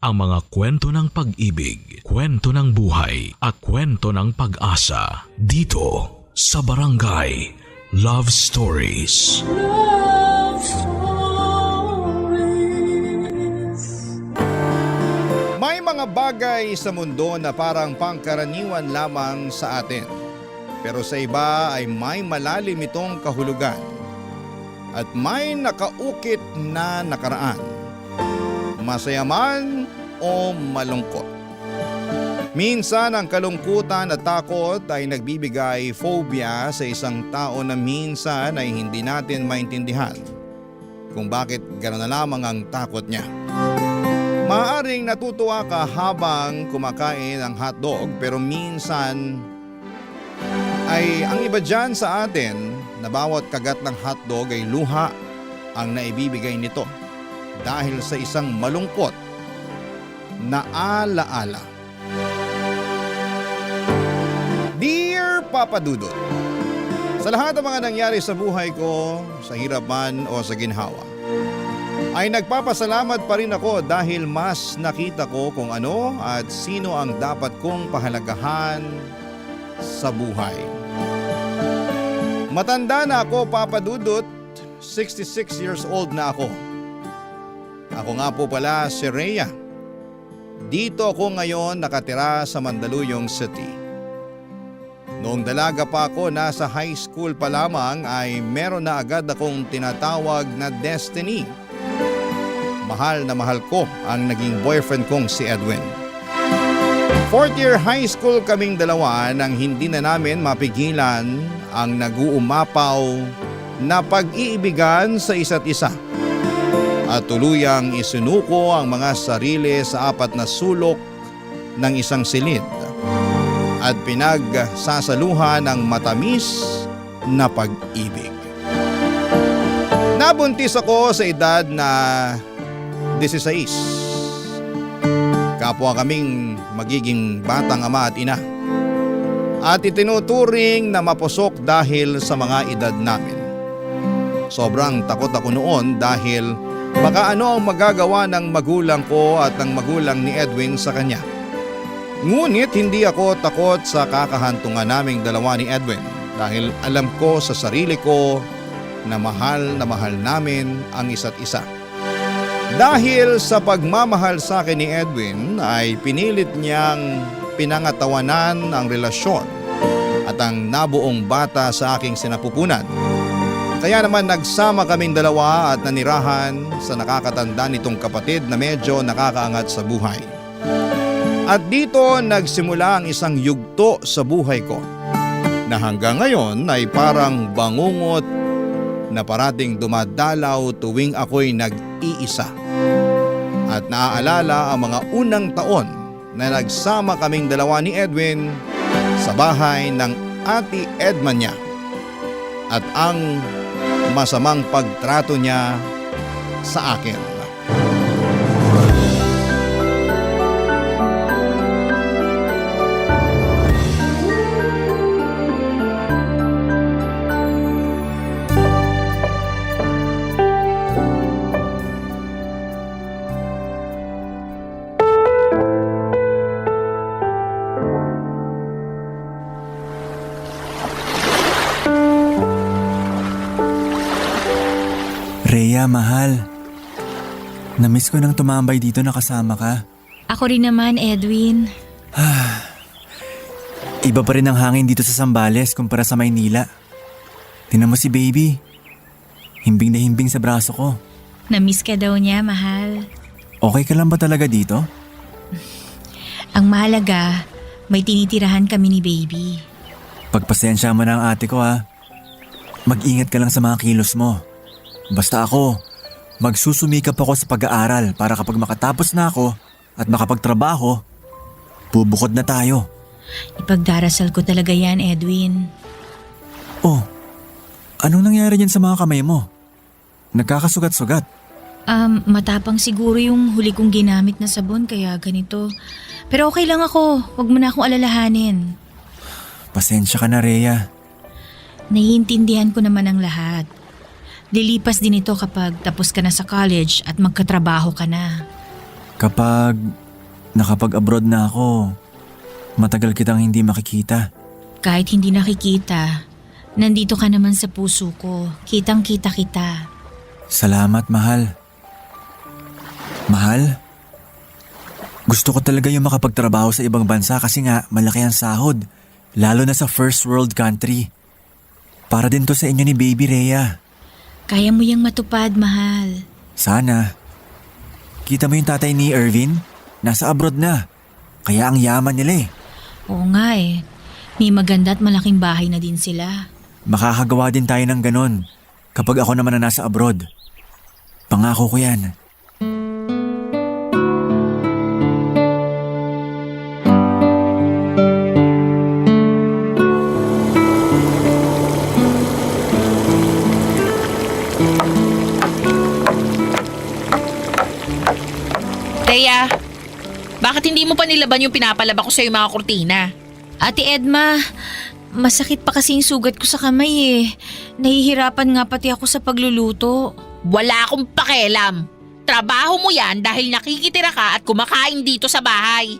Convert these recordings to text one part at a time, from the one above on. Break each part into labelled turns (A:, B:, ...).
A: ang mga kwento ng pag-ibig, kwento ng buhay at kwento ng pag-asa dito sa Barangay Love Stories.
B: Love Stories.
C: May mga bagay sa mundo na parang pangkaraniwan lamang sa atin. Pero sa iba ay may malalim itong kahulugan at may nakaukit na nakaraan. Masaya man o malungkot. Minsan ang kalungkutan at takot ay nagbibigay phobia sa isang tao na minsan ay hindi natin maintindihan kung bakit gano'n na lamang ang takot niya. Maaaring natutuwa ka habang kumakain ng hotdog pero minsan ay ang iba dyan sa atin na bawat kagat ng hotdog ay luha ang naibibigay nito dahil sa isang malungkot na alaala. Dear Papa Dudut, sa lahat ng mga nangyari sa buhay ko, sa hirap man o sa ginhawa, ay nagpapasalamat pa rin ako dahil mas nakita ko kung ano at sino ang dapat kong pahalagahan sa buhay. Matanda na ako, Papa Dudut, 66 years old na ako. Ako nga po pala si Rhea. Dito ako ngayon nakatira sa Mandaluyong City. Noong dalaga pa ako, nasa high school pa lamang ay meron na agad akong tinatawag na destiny. Mahal na mahal ko ang naging boyfriend kong si Edwin. Fourth year high school kaming dalawa nang hindi na namin mapigilan ang nag-uumapaw na pag-iibigan sa isa't isa. At tuluyang isinuko ang mga sarili sa apat na sulok ng isang silid at pinagsasaluhan ng matamis na pag-ibig. Nabuntis ako sa edad na 16. Kapwa kaming magiging batang ama at ina. At itinuturing na mapusok dahil sa mga edad namin. Sobrang takot ako noon dahil baka ano ang magagawa ng magulang ko at ng magulang ni Edwin sa kanya. Ngunit hindi ako takot sa kakahantungan naming dalawa ni Edwin dahil alam ko sa sarili ko na mahal namin ang isa't isa. Dahil sa pagmamahal sa akin ni Edwin ay pinilit niyang pinangatawanan ang relasyon at ang nabuong bata sa aking sinapupunan. Kaya naman nagsama kaming dalawa at nanirahan sa nakakatanda nitong kapatid na medyo nakakaangat sa buhay. At dito nagsimula ang isang yugto sa buhay ko na hanggang ngayon ay parang bangungot na parating dumadalaw tuwing ako'y nag-iisa. At naaalala ang mga unang taon na nagsama kaming dalawa ni Edwin sa bahay ng Ate Edma niya at ang masamang pagtrato niya sa akin.
D: Rhea, mahal. Namiss ko nang tumambay dito na kasama ka.
E: Ako rin naman, Edwin.
D: Iba pa rin ang hangin dito sa Zambales kumpara sa Maynila. Tingnan mo si baby. Himbing na himbing sa braso ko.
E: Namiss ka daw niya, mahal.
D: Okay ka lang ba talaga dito?
E: Ang mahalaga, may tinitirahan kami ni baby.
D: Pagpasensya mo na ang ate ko ha. Mag-ingat ka lang sa mga kilos mo. Basta ako, magsusumikap ako sa pag-aaral para kapag makatapos na ako at makapagtrabaho, bubukod na tayo.
E: Ipagdarasal ko talaga yan, Edwin.
D: Oh, anong nangyari dyan sa mga kamay mo? Nagkakasugat-sugat.
E: Matapang siguro yung huli kong ginamit na sabon kaya ganito. Pero okay lang ako, wag mo na akong alalahanin.
D: Pasensya ka na, Rhea.
E: Naiintindihan ko naman ang lahat. Lilipas din ito kapag tapos ka na sa college at magkatrabaho ka na.
D: Kapag nakapag-abroad na ako, matagal kitang hindi makikita.
E: Kahit hindi nakikita, nandito ka naman sa puso ko. Kitang-kita kita.
D: Salamat, mahal. Mahal? Gusto ko talaga yung makapagtrabaho sa ibang bansa kasi nga malaki ang sahod. Lalo na sa first world country. Para din to sa inyo ni Baby Rhea.
E: Kaya mo yang matupad, mahal.
D: Sana. Kita mo yung tatay ni Irvin? Nasa abroad na. Kaya ang yaman nila eh.
E: Oo nga eh. May maganda at malaking bahay na din sila.
D: Makakagawa din tayo ng ganon kapag ako naman na nasa abroad. Pangako ko yan.
F: Rhea, bakit hindi mo pa nilaban yung pinapalaba ko sa'yo mga kurtina?
E: Ate Edma, masakit pa kasi yung sugat ko sa kamay eh. Nahihirapan nga pati ako sa pagluluto.
F: Wala akong pakialam. Trabaho mo yan dahil nakikitira ka at kumakain dito sa bahay.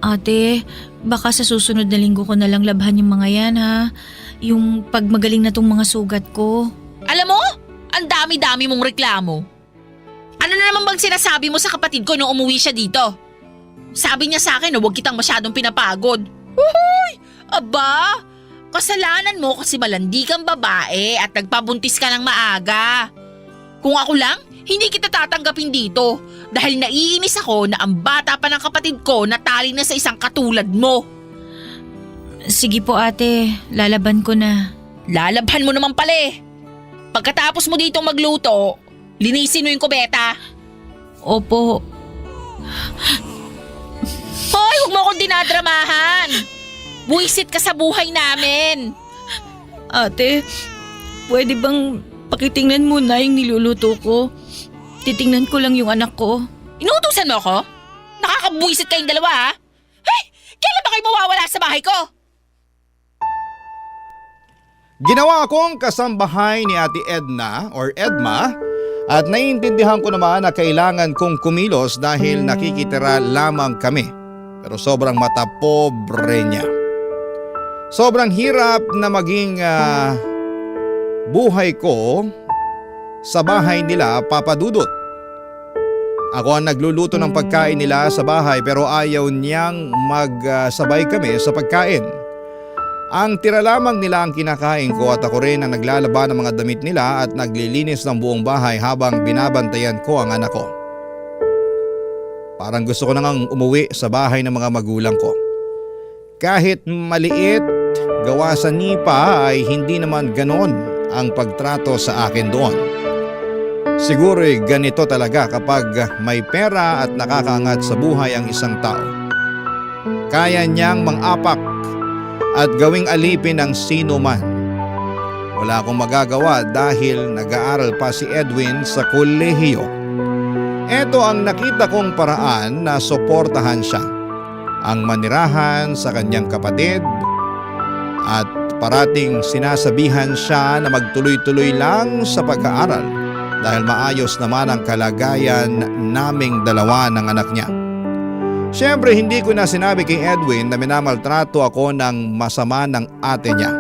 E: Ate, baka sa susunod na linggo ko na lang labhan yung mga yan ha. Yung pagmagaling na tong mga sugat ko.
F: Alam mo, ang dami-dami mong reklamo. Ano na naman bang sinasabi mo sa kapatid ko nung umuwi siya dito? Sabi niya sa akin na huwag kitang masyadong pinapagod. Uy! Aba! Kasalanan mo kasi malandi kang babae at nagpabuntis ka ng maaga. Kung ako lang, hindi kita tatanggapin dito dahil naiinis ako na ang bata pa ng kapatid ko natali na sa isang katulad mo.
E: Sige po ate, lalaban ko na.
F: Lalabhan mo naman pala eh. Pagkatapos mo ditong magluto, linisin mo yung kubeta.
E: Opo.
F: Hoy, huwag mo akong dinadramahan. Buwisit ka sa buhay namin.
E: Ate, pwede bang pakitingnan mo na yung niluluto ko? Titingnan ko lang yung anak ko.
F: Inuutusan mo ako? Nakakabuwisit kayong dalawa ha? Hey, kailan ba kayo mawawala sa bahay ko?
C: Ginawa akong kasambahay ni Ate Edna or Edma at naiintindihan ko naman na kailangan kong kumilos dahil nakikitira lamang kami. Pero sobrang mata pobre niya. Sobrang hirap na maging buhay ko sa bahay nila, Papa Dudut. Ako ang nagluluto ng pagkain nila sa bahay pero ayaw niyang magsabay kami sa pagkain. Ang tira lamang nila ang kinakain ko at ako rin ang naglalaba ng mga damit nila at naglilinis ng buong bahay habang binabantayan ko ang anak ko. Parang gusto ko nang umuwi sa bahay ng mga magulang ko. Kahit maliit, gawa sa nipa ay hindi naman ganon ang pagtrato sa akin doon. Siguro'y ganito talaga kapag may pera at nakakaangat sa buhay ang isang tao. Kaya niyang mang-apak at gawing alipin ng sino man. Wala akong magagawa dahil nag-aaral pa si Edwin sa kolehiyo. Ito ang nakita kong paraan na suportahan siya. Ang manirahan sa kanyang kapatid at parating sinasabihan siya na magtuloy-tuloy lang sa pag-aaral dahil maayos naman ang kalagayan naming dalawa ng anak niya. Siyempre hindi ko na sinabi kay Edwin na minamaltrato ako ng masama ng ate niya.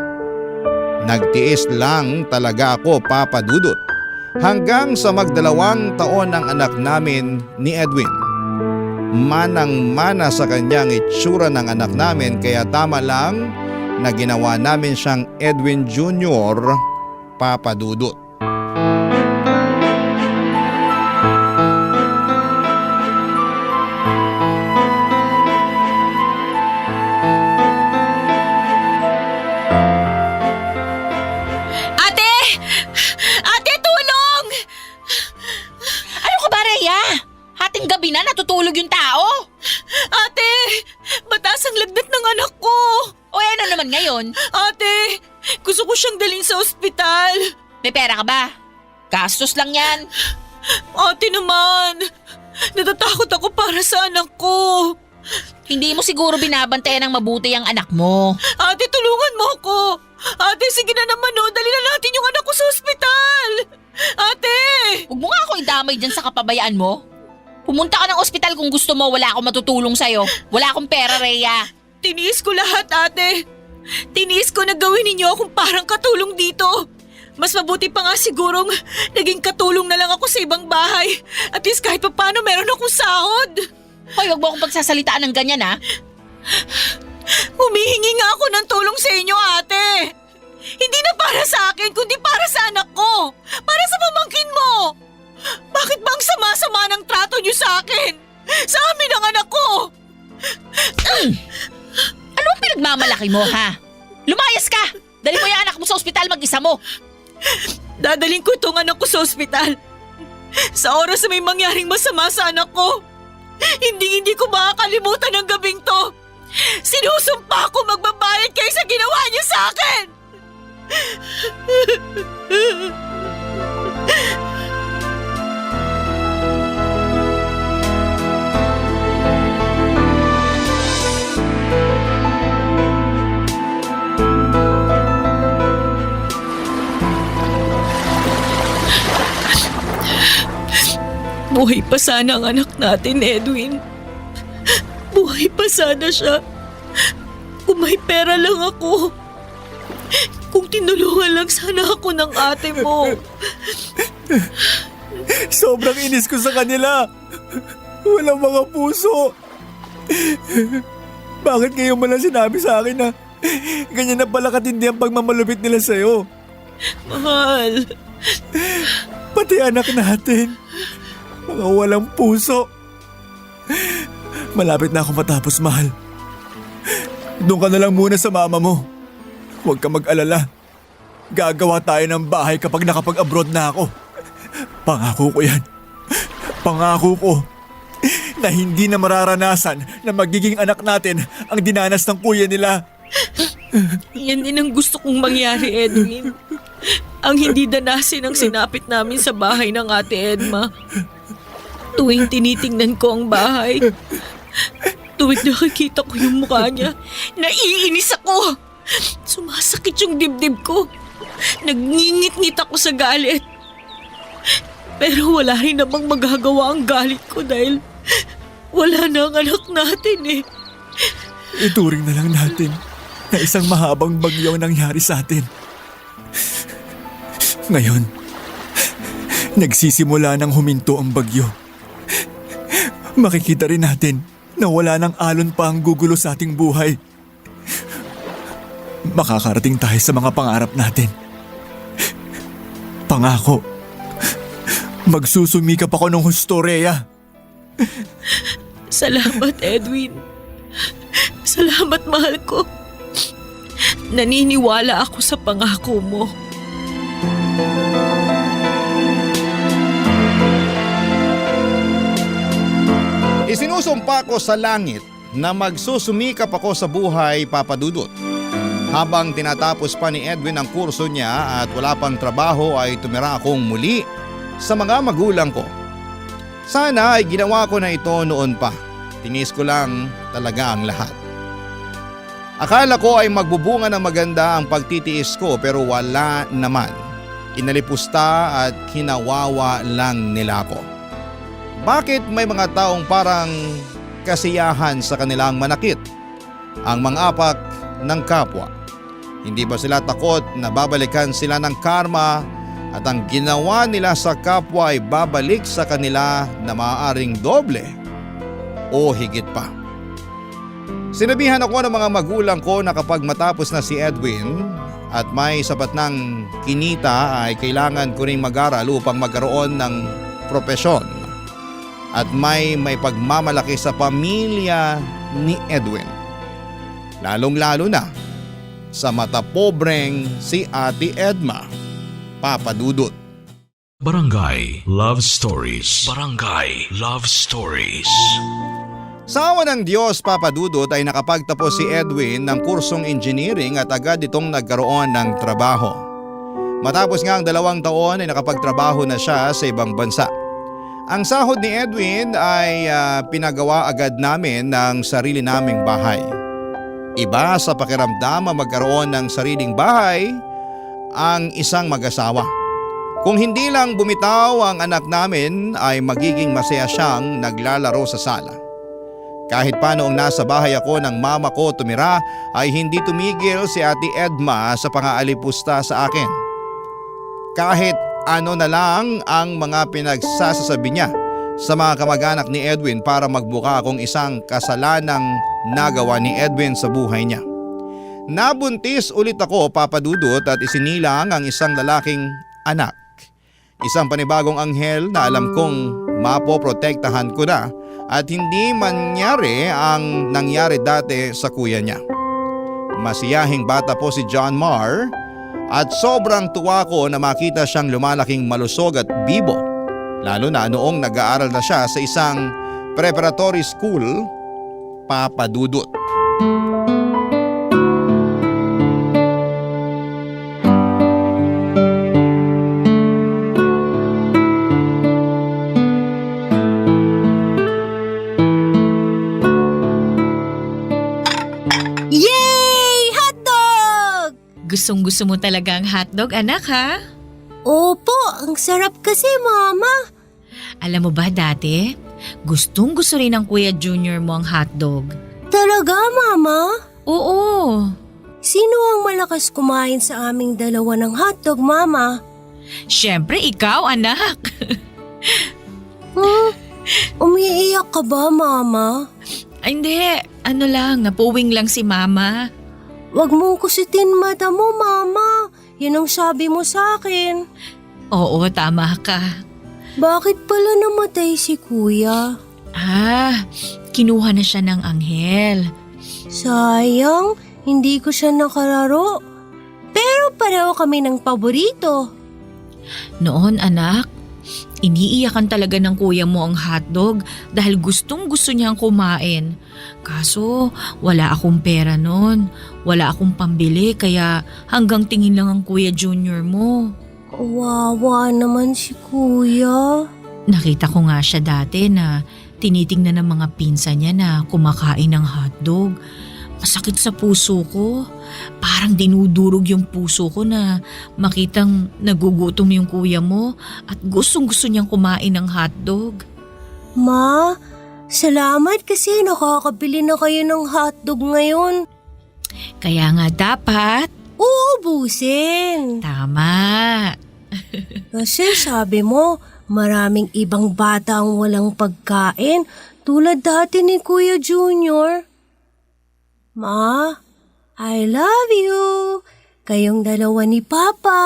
C: Nagtiis lang talaga ako, Papa Dudut, hanggang sa magdalawang taon ang anak namin ni Edwin. Manang-mana sa kanyang itsura ng anak namin kaya tama lang na ginawa namin siyang Edwin Jr., Papa Dudut.
F: Gabi na natutulog yung tao.
E: Ate, batas ang lagnat ng anak ko.
F: O ano naman ngayon?
E: Ate, gusto ko siyang dalhin sa ospital.
F: May pera ka ba? Gastos lang yan.
E: Ate naman, natatakot ako para sa anak ko.
F: Hindi mo siguro binabantayan ng mabuti ang anak mo.
E: Ate, tulungan mo ako. Ate, sige na naman dali na natin yung anak ko sa ospital. Ate!
F: Huwag mo nga ako idamay dyan sa kapabayaan mo. Pumunta ka ng ospital kung gusto mo. Wala akong matutulong sa'yo. Wala akong pera, Rhea.
G: Tiniis ko lahat, ate. Tiniis ko na gawin ninyo akong parang katulong dito. Mas mabuti pa nga sigurong naging katulong na lang ako sa ibang bahay. At least kahit pa paano meron akong sahod.
F: Hoy, wag mo akong pagsasalitaan ng ganyan, ha?
G: Humihingi nga ako ng tulong sa inyo, ate. Hindi na para sa akin, kundi para sa anak ko. Para sa pamangkin mo. Bakit ba ang sama-sama ng trato niyo sa akin? Sa amin ang anak ko.
F: Ano ang pinagmamalaki mo, ha? Lumayas ka! Dali mo yung anak mo sa ospital mag-isa mo.
G: Dadaling ko itong anak ko sa ospital. Sa oras na may mangyaring masama sa anak ko, hindi ko makakalimutan ang gabing to. Sinusumpa ko magbabayad kayo sa ginawa niyo sa akin. Buhay pa sana ang anak natin, Edwin. Buhay pa sana siya. Kung may pera lang ako. Kung tinulungan lang sana ako ng ate mo.
D: Sobrang inis ko sa kanila. Walang mga puso. Bakit ngayon mo lang sinabi sa akin na ganyan na pala katindi ang pagmamalupit nila sa'yo?
G: Mahal.
D: Pati anak natin. Mga walang puso. Malapit na ako matapos, mahal. Doon ka na lang muna sa mama mo. Huwag ka mag-alala. Gagawa tayo ng bahay kapag nakapag-abroad na ako. Pangako ko yan. Pangako ko na hindi na mararanasan na magiging anak natin ang dinanas ng kuya nila.
G: Yan din ang gusto kong mangyari, Edwin. Ang hindi danasin ang sinapit namin sa bahay ng ate Edma. Tuwing tinitingnan ko ang bahay, tuwing nakikita ko yung mukha niya, naiinis ako. Sumasakit yung dibdib ko. Nagngingit-ngit ako sa galit. Pero wala rin namang magagawa ang galit ko dahil wala na ang anak natin eh.
D: Ituring na lang natin na isang mahabang bagyo ang nangyari sa atin. Ngayon, nagsisimula ng huminto ang bagyo. Makikita rin natin na wala nang alon pa ang gugulo sa ating buhay. Makakarating tayo sa mga pangarap natin. Pangako, magsusumikap ako ng husto, Rhea.
G: Salamat, Edwin. Salamat, mahal ko. Naniniwala ako sa pangako mo.
C: Isinusumpa ko sa langit na magsusumikap ako sa buhay, Papa Dudut. Habang tinatapos pa ni Edwin ang kurso niya at wala pang trabaho ay tumira akong muli sa mga magulang ko. Sana ay ginawa ko na ito noon pa. Tinis ko lang talaga ang lahat. Akala ko ay magbubunga ng maganda ang pagtitiis ko pero wala naman. Inalipusta at kinawawa lang nila ako. Bakit may mga taong parang kasiyahan sa kanilang manakit? Ang mga apak ng kapwa. Hindi ba sila takot na babalikan sila ng karma at ang ginawa nila sa kapwa ay babalik sa kanila na maaaring doble o higit pa? Sinabihan ako ng mga magulang ko na kapag matapos na si Edwin at may sapat ng kinita ay kailangan ko ring mag-aral upang magkaroon ng propesyon at may pagmamalaki sa pamilya ni Edwin. Lalong-lalo na sa mata pobreng si Ate Edma, Papa Dudut.
A: Barangay Love Stories. Barangay Love Stories.
C: Sa awa ng Diyos, Papa Dudut, ay nakapagtapos si Edwin ng kursong engineering at agad itong nagkaroon ng trabaho. Matapos nga ang 2 taon ay nakapagtrabaho na siya sa ibang bansa. Ang sahod ni Edwin ay pinagawa agad namin ng sarili naming bahay. Iba sa pakiramdam ang magkaroon ng sariling bahay ang isang mag-asawa. Kung hindi lang bumitaw ang anak namin ay magiging masaya siyang naglalaro sa sala. Kahit pa noong nasa bahay ako ng mama ko tumira ay hindi tumigil si Ate Edma sa pangaalipusta sa akin. Kahit ano na lang ang mga pinagsasabi niya sa mga kamag-anak ni Edwin para magbuka akong isang kasalanang nagawa ni Edwin sa buhay niya. Nabuntis ulit ako, Papa Dudut, at isinilang ang isang lalaking anak. Isang panibagong anghel na alam kong mapoprotektahan ko na at hindi mangyari ang nangyari dati sa kuya niya. Masiyahing bata po si John Marr at sobrang tuwa ko na makita siyang lumalaking malusog at bibo. Lalo na noong nag-aaral na siya sa isang preparatory school, Papa Dudut.
H: Yay! Hotdog!
E: Gustong-gusto mo talaga ang hotdog, anak, ha?
H: Opo, ang sarap kasi, Mama.
E: Alam mo ba dati, gustong-gusto rin ng Kuya Junior mo ang hotdog.
H: Talaga, Mama?
E: Oo.
H: Sino ang malakas kumain sa aming dalawa ng hotdog, Mama?
E: Siyempre, ikaw, anak.
H: Umiiyak ka ba, Mama?
E: Ay, hindi. Ano lang, napuwing lang si Mama.
H: Huwag mong kusitin mata mo, Mama. Yan ang sabi mo sa akin.
E: Oo, tama ka.
H: Bakit pala namatay si Kuya?
E: Kinuha na siya ng anghel.
H: Sayang, hindi ko siya nakalaro. Pero pareho kami ng paborito.
E: Noon, anak, iniiyakan talaga ng kuya mo ang hotdog dahil gustong-gusto niyang kumain. Kaso wala akong pera noon. Wala akong pambili kaya hanggang tingin lang ang Kuya Junior mo.
H: Kawawa naman si Kuya.
E: Nakita ko nga siya dati na tinitingnan ng mga pinsan niya na kumakain ng hotdog. Masakit sa puso ko. Parang dinudurog yung puso ko na makitang nagugutom yung kuya mo at gustong-gusto niyang kumain ng hotdog.
H: Ma, salamat kasi nakakabili na kayo ng hotdog ngayon.
E: Kaya nga dapat,
H: Uubusin.
E: tama.
H: Kasi sabi mo, maraming ibang bata ang walang pagkain tulad dati ni Kuya Junior. Ma, I love you. Kayong dalawa ni Papa.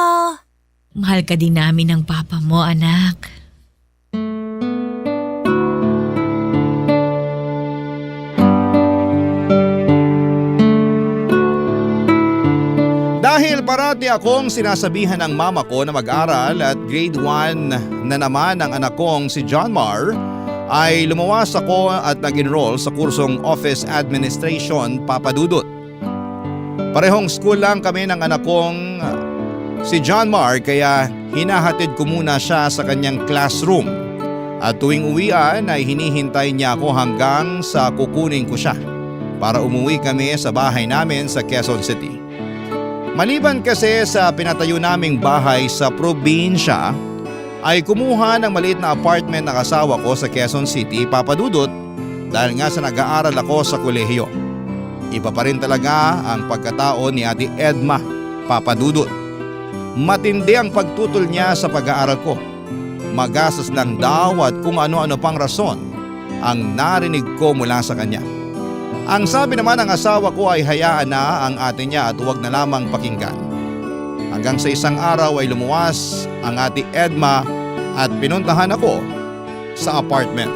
E: Mahal ka din namin ng papa mo, anak.
C: Dahil parati akong sinasabihan ng mama ko na mag-aral at grade 1 na naman ang anak kong si John Marr, ay lumuwas ako at nag-enroll sa kursong Office Administration, Papa Dudut. Parehong school lang kami ng anak kong si John Marr kaya hinahatid ko muna siya sa kanyang classroom. At tuwing uwian ay hinihintay niya ako hanggang sa kukunin ko siya para umuwi kami sa bahay namin sa Quezon City. Maliban kasi sa pinatayo naming bahay sa probinsya, ay kumuha ng maliit na apartment ng asawa ko sa Quezon City, Papa Dudut, dahil nga sa nag-aaral ako sa kolehiyo. Iba pa rin talaga ang pagkatao ni Ate Edma, Papa Dudut. Matindi ang pagtutol niya sa pag-aaral ko. Magastos lang daw at kung ano-ano pang rason ang narinig ko mula sa kanya. Ang sabi naman ng asawa ko ay hayaan na ang ate niya at huwag na lamang pakinggan. Hanggang sa isang araw ay lumuwas ang Ate Edma at pinuntahan ako sa apartment.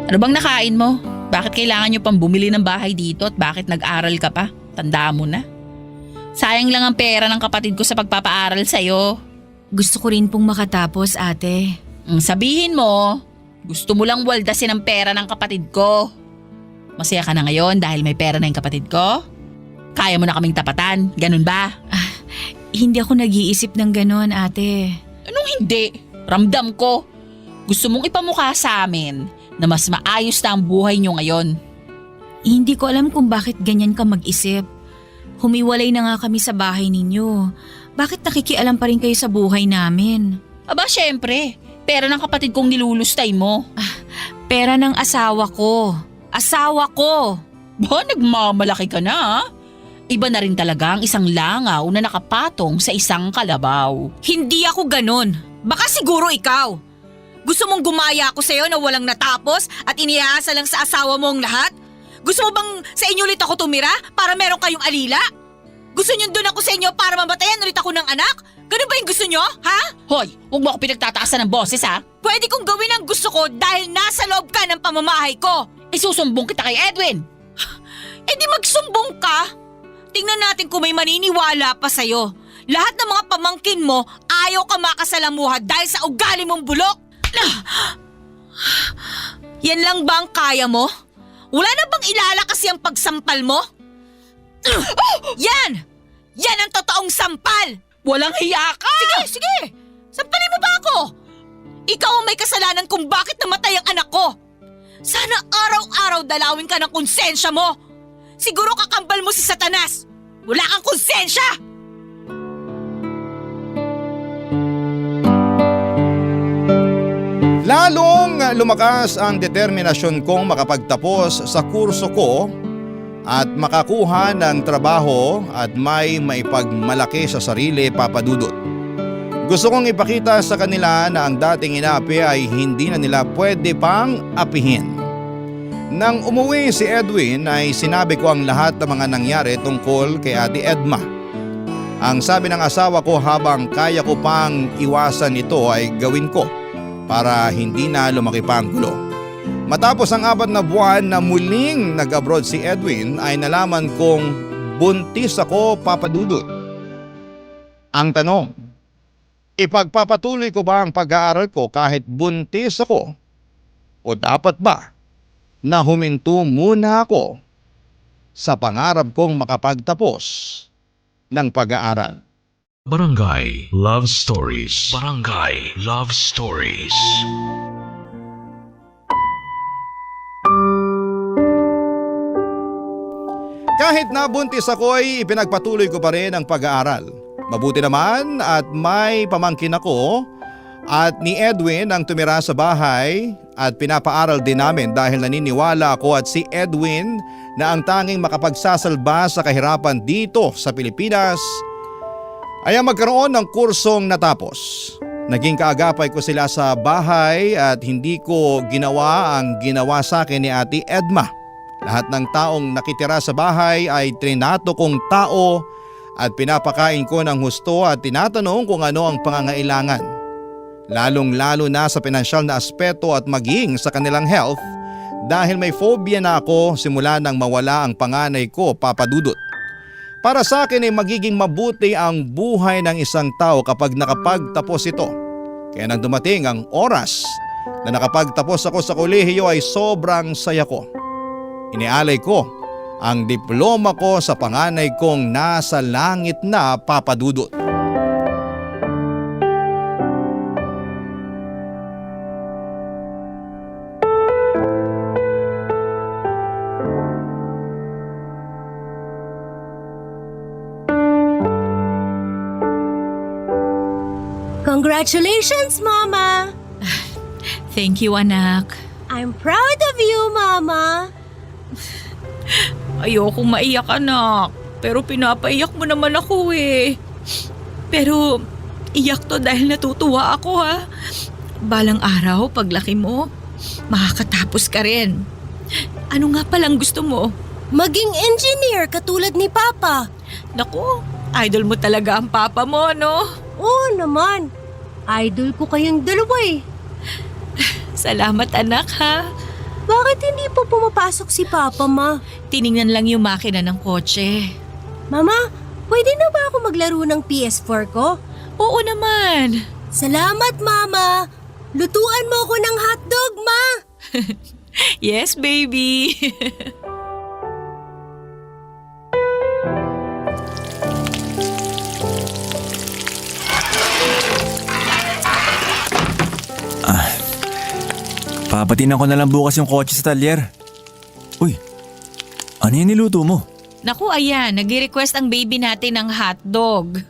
F: Ano bang nakain mo? Bakit kailangan nyo pang bumili ng bahay dito at bakit nag-aral ka pa? Tandaan mo na. Sayang lang ang pera ng kapatid ko sa pagpapaaral sa'yo.
E: Gusto ko rin pong makatapos, ate.
F: Sabihin mo, gusto mo lang waldasin ang pera ng kapatid ko. Masaya ka na ngayon dahil may pera na yung kapatid ko? Kaya mo na kaming tapatan, ganun ba?
E: Hindi ako nag-iisip ng ganon, ate.
F: Anong Anong hindi? Ramdam ko. Gusto mong ipamukha sa amin na mas maayos na ang buhay nyo ngayon.
E: Hindi ko alam kung bakit ganyan ka mag-isip. Humiwalay na nga kami sa bahay ninyo. Bakit nakikialam pa rin kayo sa buhay namin?
F: Aba syempre, pera ng kapatid kong nilulustay mo.
E: Pera ng asawa ko. Asawa ko!
F: Ba, nagmamalaki ka na ha? Iba na rin talaga ang isang langaw na nakapatong sa isang kalabaw.
G: Hindi ako ganon. Baka siguro ikaw. Gusto mong gumaya ako sa'yo na walang natapos at iniaasa lang sa asawa mo ang lahat? Gusto mo bang sa inyo ulit ako tumira para meron kayong alila? Gusto niyo doon ako sa inyo para mamatayan ulit ako ng anak? Ganun ba yung gusto niyo, ha?
F: Hoy, huwag mo ako pinagtataasan ng boses ha?
G: Pwede kong gawin ang gusto ko dahil nasa loob ka ng pamamahay ko.
F: Isusumbong kita kay Edwin.
G: E di magsumbong ka. Tingnan natin kung may maniniwala pa sa'yo. Lahat ng mga pamangkin mo ayaw ka makasalamuha dahil sa ugali mong bulok. Yan lang ba ang kaya mo? Wala na bang ilalakas yung pagsampal mo? Yan! Yan ang totoong sampal!
F: Walang hiya ka!
G: Sige, sige! Sampalin mo ba ako? Ikaw ang may kasalanan kung bakit namatay ang anak ko. Sana araw-araw dalawin ka ng konsensya mo. Siguro kakambal mo si Satanas. Wala kang konsensya!
C: Lalong lumakas ang determinasyon kong makapagtapos sa kurso ko at makakuha ng trabaho at may maipagmalaki sa sarili, Papa Dudut. Gusto kong ipakita sa kanila na ang dating inaapi ay hindi na nila pwede pang apihin. Nang umuwi si Edwin ay sinabi ko ang lahat ng mga nangyari tungkol kay Ate Edma. Ang sabi ng asawa ko, habang kaya ko pang iwasan ito ay gawin ko para hindi na lumaki pa ang gulo. Matapos ang 4 na buwan na muling nag-abroad si Edwin ay nalaman kong buntis ako, Papa Dudut. Ang tanong, ipagpapatuloy ko ba ang pag-aaral ko kahit buntis ako? O dapat ba na huminto muna ako sa pangarap kong makapagtapos ng pag-aaral?
A: Barangay Love Stories. Barangay Love Stories.
C: Kahit nabuntis ako ay ipinagpatuloy ko pa rin ang pag-aaral. Mabuti naman at may pamangkin ako at ni Edwin ang tumira sa bahay at pinapaaral din namin dahil naniniwala ako at si Edwin na ang tanging makapagsasalba sa kahirapan dito sa Pilipinas ay ang magkaroon ng kursong natapos. Naging kaagapay ko sila sa bahay at hindi ko ginawa ang ginawa sa akin ni Ate Edma. Lahat ng taong nakitira sa bahay ay trinato kong tao at pinapakain ko ng husto at tinatanong kung ano ang pangangailangan. Lalong-lalo na sa pinansyal na aspeto at maging sa kanilang health dahil may phobia na ako simula nang mawala ang panganay ko, Papa Dudut. Para sa akin ay magiging mabuti ang buhay ng isang tao kapag nakapagtapos ito. Kaya nang dumating ang oras na nakapagtapos ako sa kolehiyo ay sobrang saya ko. Inialay ko ang diploma ko sa panganay kong nasa langit na, Papa Dudut.
H: Congratulations, Mama!
E: Thank you, anak.
H: I'm proud of you, Mama!
G: Ayokong maiyak, anak. Pero pinapaiyak mo naman ako eh. Pero iyak to dahil natutuwa ako, ha. Balang araw, paglaki mo, makakatapos ka rin. Ano nga palang gusto mo?
H: Maging engineer katulad ni Papa.
G: Naku, idol mo talaga ang papa mo, no?
H: Oo naman. Idol ko kayong dalawa eh.
G: Salamat, anak, ha.
H: Bakit hindi po pumapasok si Papa, Ma?
E: Tiningnan lang yung makina ng kotse.
H: Mama, pwede na ba ako maglaro ng PS4 ko?
E: Oo naman.
H: Salamat, Mama. Lutuan mo ako ng hotdog, Ma.
G: Yes, baby.
D: Papatinan ko na lang bukas yung kotse sa talyer. Uy, ano yung niluto mo?
E: Naku, ayan, nag-request ang baby natin ng hotdog.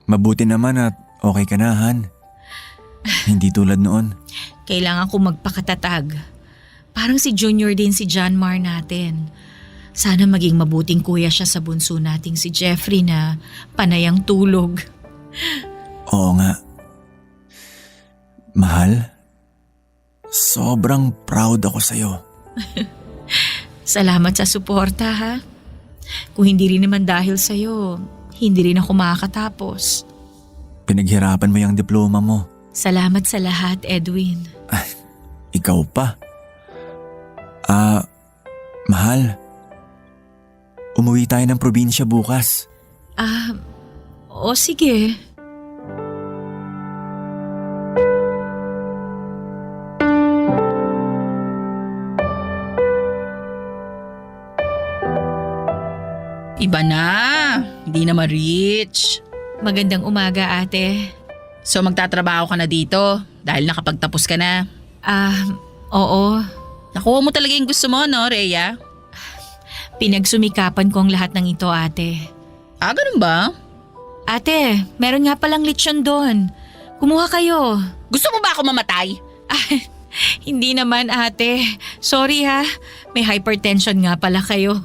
D: Mabuti naman at okay ka na, Han. Hindi tulad noon.
E: Kailangan ko magpakatatag. Parang si Junior din si John Mar natin. Sana maging mabuting kuya siya sa bunso nating si Jeffrey na panayang tulog.
D: Oo nga. Mahal, sobrang proud ako sa'yo.
E: Salamat sa suporta, ha? Kung hindi rin naman dahil sa'yo, hindi rin ako makakatapos.
D: Pinaghirapan mo yung diploma mo.
E: Salamat sa lahat, Edwin.
D: Ikaw pa. Mahal. Umuwi tayo ng probinsya bukas.
E: O sige.
F: Iba na. Hindi na ma-reach.
E: Magandang umaga, ate.
F: So magtatrabaho ka na dito dahil nakapagtapos ka na.
E: Oo.
F: Nakuha mo talaga yung gusto mo, no, Rhea?
E: Pinagsumikapan ko ang lahat ng ito, ate.
F: Ganun ba?
E: Ate, meron nga palang lechon doon. Kumuha kayo.
F: Gusto mo ba ako mamatay?
E: Hindi naman, ate. Sorry ha. May hypertension nga pala kayo.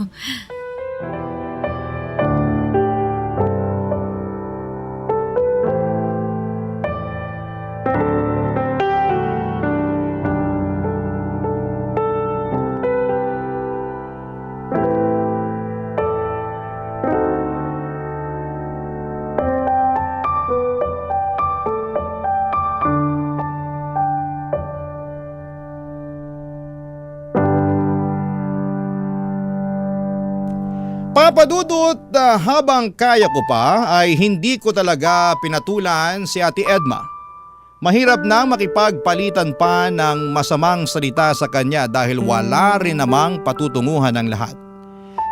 C: Papadudot, habang kaya ko pa ay hindi ko talaga pinatulan si Ate Edma. Mahirap na makipagpalitan pa ng masamang salita sa kanya dahil wala rin namang patutunguhan ng lahat.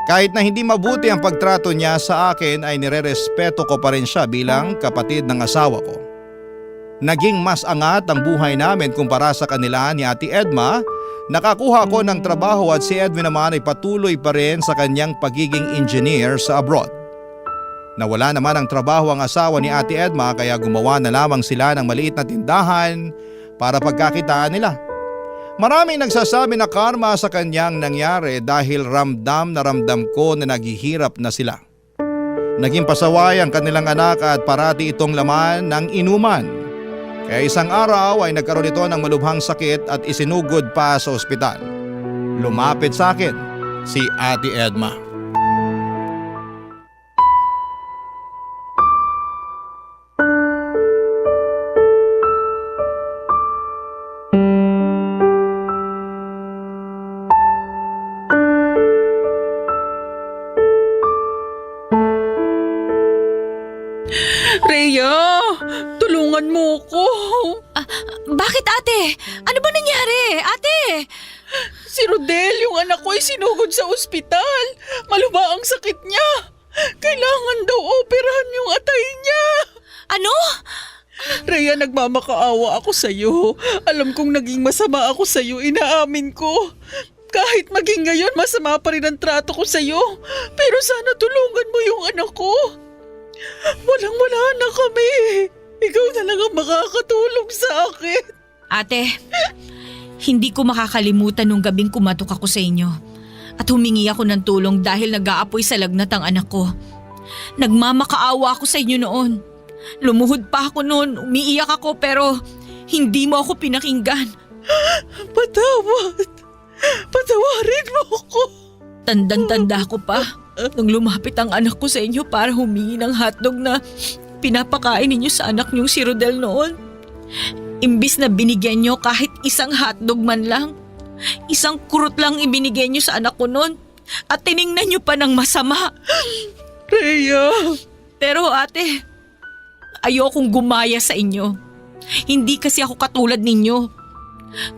C: Kahit na hindi mabuti ang pagtrato niya sa akin ay nirerespeto ko pa rin siya bilang kapatid ng asawa ko. Naging mas angat ang buhay namin kumpara sa kanila ni Ate Edma. Nakakuha ko ng trabaho at si Edwin naman ay patuloy pa rin sa kanyang pagiging engineer sa abroad. Nawala naman ang trabaho ang asawa ni Ate Edma kaya gumawa na lamang sila ng maliit na tindahan para pagkakitaan nila. Maraming nagsasabi na karma sa kanyang nangyari dahil ramdam na ramdam ko na naghihirap na sila. Naging pasaway ang kanilang anak at parati itong laman ng inuman. Kaya isang araw ay nagkaroon ito ng malubhang sakit at isinugod pa sa ospital. Lumapit sa akin si Ate Edma.
G: Rhea, tulungan mo ko.
E: Bakit, ate? Ano ba nangyari? Ate!
G: Si Rodel, yung anak ko ay sinugod sa ospital. Malubha ang sakit niya. Kailangan daw operahan yung atay niya.
E: Ano?
G: Rhea, nagmamakaawa ako sa'yo. Alam kong naging masama ako sa'yo, inaamin ko. Kahit maging ngayon, masama pa rin ang trato ko sa'yo. Pero sana tulungan mo yung anak ko. Walang-wala na kami. Ikaw na lang ang makakatulong sa akin.
E: Ate, hindi ko makakalimutan nung gabing kumatok ako sa inyo. At humingi ako ng tulong dahil nag-aapoy sa lagnat ang anak ko. Nagmamakaawa ako sa inyo noon. Lumuhod pa ako noon, umiiyak ako pero hindi mo ako pinakinggan. Patawarin mo ako. Tandang-tanda ko pa nung lumapit ang anak ko sa inyo para humingi ng hotdog na pinapakain ninyo sa anak niyong si Rodel noon. Imbis na binigyan niyo kahit isang hotdog man lang, isang kurot lang ibinigay niyo sa anak ko noon at tiningnan niyo pa ng masama.
G: Rhea!
E: Pero ate, ayokong gumaya sa inyo. Hindi kasi ako katulad ninyo.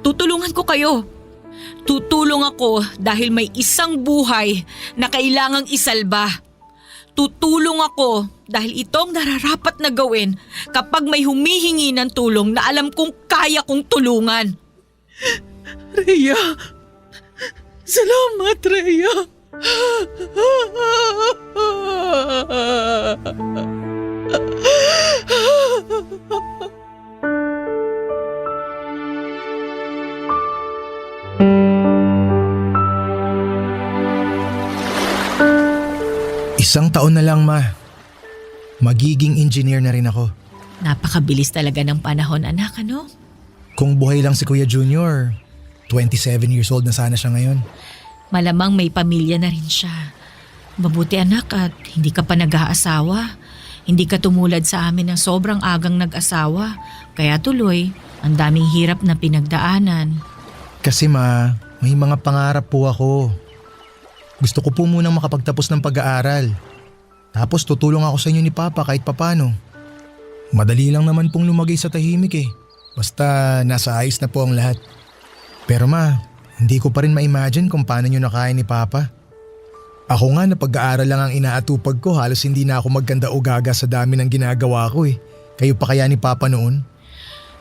E: Tutulungan ko kayo. Tutulong ako dahil may isang buhay na kailangang isalba. Tutulong ako dahil itong nararapat na gawin kapag may humihingi ng tulong na alam kong kaya kong tulungan.
G: Rhea! Salamat, Rhea!
I: Isang taon na lang, ma. Magiging engineer na rin ako.
E: Napakabilis talaga ng panahon, anak, ano?
I: Kung buhay lang si Kuya Junior, 27 years old na sana siya ngayon.
E: Malamang may pamilya na rin siya. Mabuti anak at hindi ka pa nag-aasawa. Hindi ka tumulad sa amin na sobrang agang nag-asawa. Kaya tuloy, ang daming hirap na pinagdaanan.
I: Kasi ma, may mga pangarap po ako. Gusto ko po munang makapagtapos ng pag-aaral. Tapos tutulong ako sa inyo ni Papa kahit papano. Madali lang naman pong lumagay sa tahimik eh. Basta nasa ayos na po ang lahat. Pero ma, hindi ko pa rin ma-imagine kung paano nyo nakaya ni Papa. Ako nga na pag-aaral lang ang inaatupag ko, halos hindi na ako magkanda o gaga sa dami ng ginagawa ko eh. Kayo pa kaya ni Papa noon?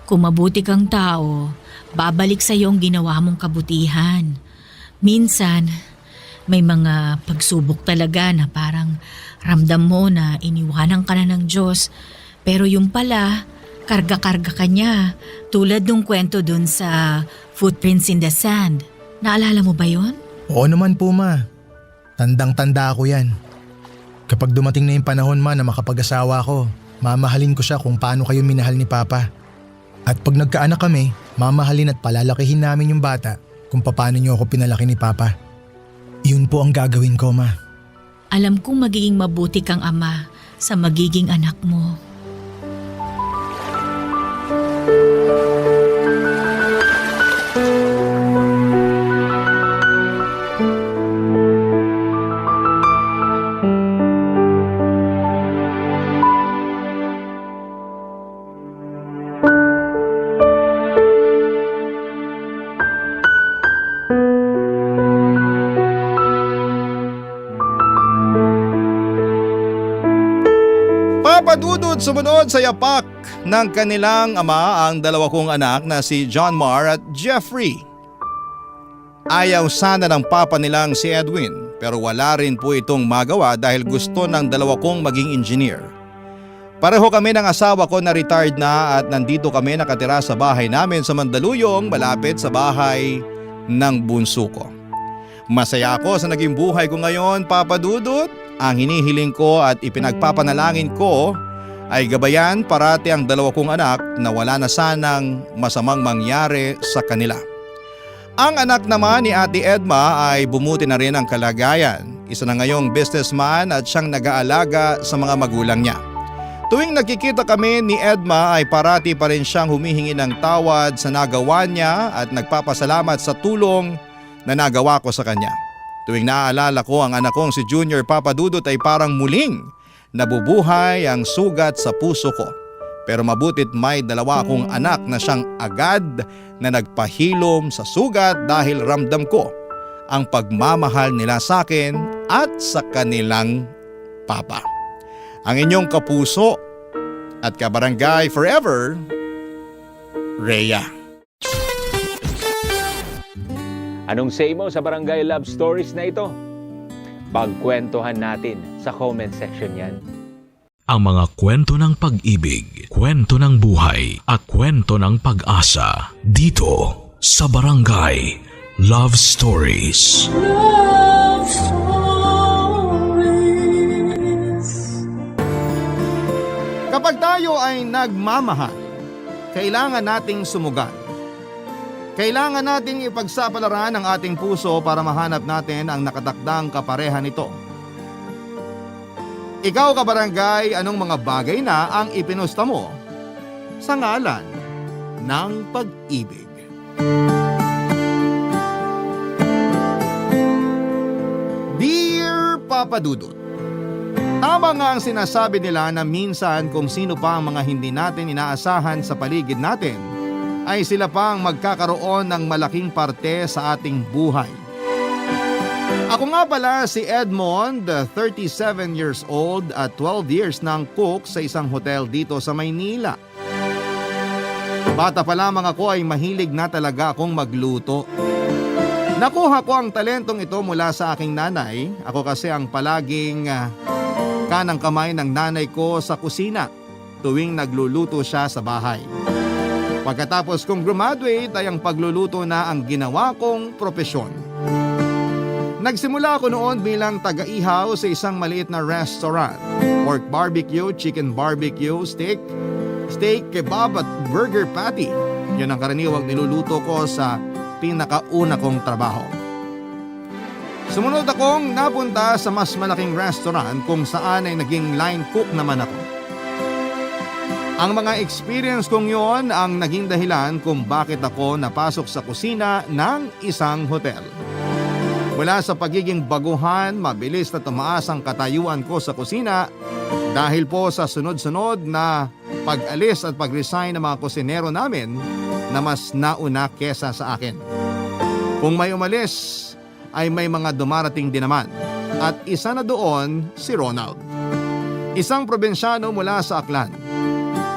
E: Kung mabuti kang tao, babalik sa iyo ang ginawa mong kabutihan. Minsan, may mga pagsubok talaga na parang ramdam mo na iniwanan ka na ng Diyos. Pero yung pala, karga-karga ka niya. Tulad nung kwento dun sa Footprints in the Sand. Naalala mo ba yon?
I: Oo naman po ma. Tandang-tanda ako yan. Kapag dumating na yung panahon ma na makapag-asawa ko, mamahalin ko siya kung paano kayo minahal ni Papa. At pag nagkaanak kami, mamahalin at palalakihin namin yung bata kung paano niyo ako pinalaki ni Papa. Yun po ang gagawin ko, ma.
E: Alam kong magiging mabuti kang ama sa magiging anak mo.
C: Papadudod sumunod sa yapak ng kanilang ama ang dalawa kong anak na si John Mar at Jeffrey. Ayaw sana ng papa nilang si Edwin pero wala rin po itong magawa dahil gusto ng dalawa kong maging engineer. Pareho kami ng asawa ko na retired na at nandito kami nakatira sa bahay namin sa Mandaluyong malapit sa bahay ng bunso ko. Masaya ako sa naging buhay ko ngayon, Papa Dudut. Ang hinihiling ko at ipinagpapanalangin ko ay gabayan parati ang dalawa kong anak na wala na sanang masamang mangyari sa kanila. Ang anak naman ni Ate Edma ay bumuti na rin ang kalagayan. Isa na ngayong businessman at siyang nag-aalaga sa mga magulang niya. Tuwing nakikita kami ni Edma ay parati pa rin siyang humihingi ng tawad sa nagawa niya at nagpapasalamat sa tulong na nagawa ko sa kanya. Tuwing naaalala ko ang anak kong si Junior, Papa Dudut, ay parang muling nabubuhay ang sugat sa puso ko. Pero mabutit may dalawa akong anak na siyang agad na nagpahilom sa sugat dahil ramdam ko ang pagmamahal nila sa akin at sa kanilang papa. Ang inyong kapuso at kabarangay forever, Rhea.
J: Anong say mo sa Barangay Love Stories na ito? Pagkwentuhan natin sa comment section yan.
A: Ang mga kwento ng pag-ibig, kwento ng buhay at kwento ng pag-asa dito sa Barangay Love Stories.
B: Love Stories.
C: Kapag tayo ay nagmamahal, kailangan nating sumugal. Kailangan nating ipagsapalaran ang ating puso para mahanap natin ang nakatakdang kapareha nito. Ikaw, kabarangay, anong mga bagay na ang ipinusta mo sa ngalan ng pag-ibig? Dear Papa Dudut, tama nga ang sinasabi nila na minsan kung sino pa ang mga hindi natin inaasahan sa paligid natin ay sila pa ang magkakaroon ng malaking parte sa ating buhay. Ako nga pala si Edmond, 37 years old at 12 years nang cook sa isang hotel dito sa Maynila. Bata pa lamang ako ay mahilig na talaga akong magluto. Nakuha ko ang talentong ito mula sa aking nanay. Ako kasi ang palaging kanang kamay ng nanay ko sa kusina tuwing nagluluto siya sa bahay. Pagkatapos kong graduate ay ang pagluluto na ang ginawa kong propesyon. Nagsimula ako noon bilang taga-ihaw sa isang maliit na restaurant. Pork barbecue, chicken barbecue, steak, kebab at burger patty. Yun ang karaniwang niluluto ko sa pinakauna kong trabaho. Sumunod akong napunta sa mas malaking restaurant kung saan ay naging line cook naman ako. Ang mga experience kong yon ang naging dahilan kung bakit ako napasok sa kusina ng isang hotel. Mula sa pagiging baguhan, mabilis na tumaas ang katayuan ko sa kusina dahil po sa sunod-sunod na pag-alis at pag-resign ng mga kusinero namin na mas nauna kesa sa akin. Kung may umalis, ay may mga dumarating din naman at isa na doon si Ronald. Isang probinsyano mula sa Aklan.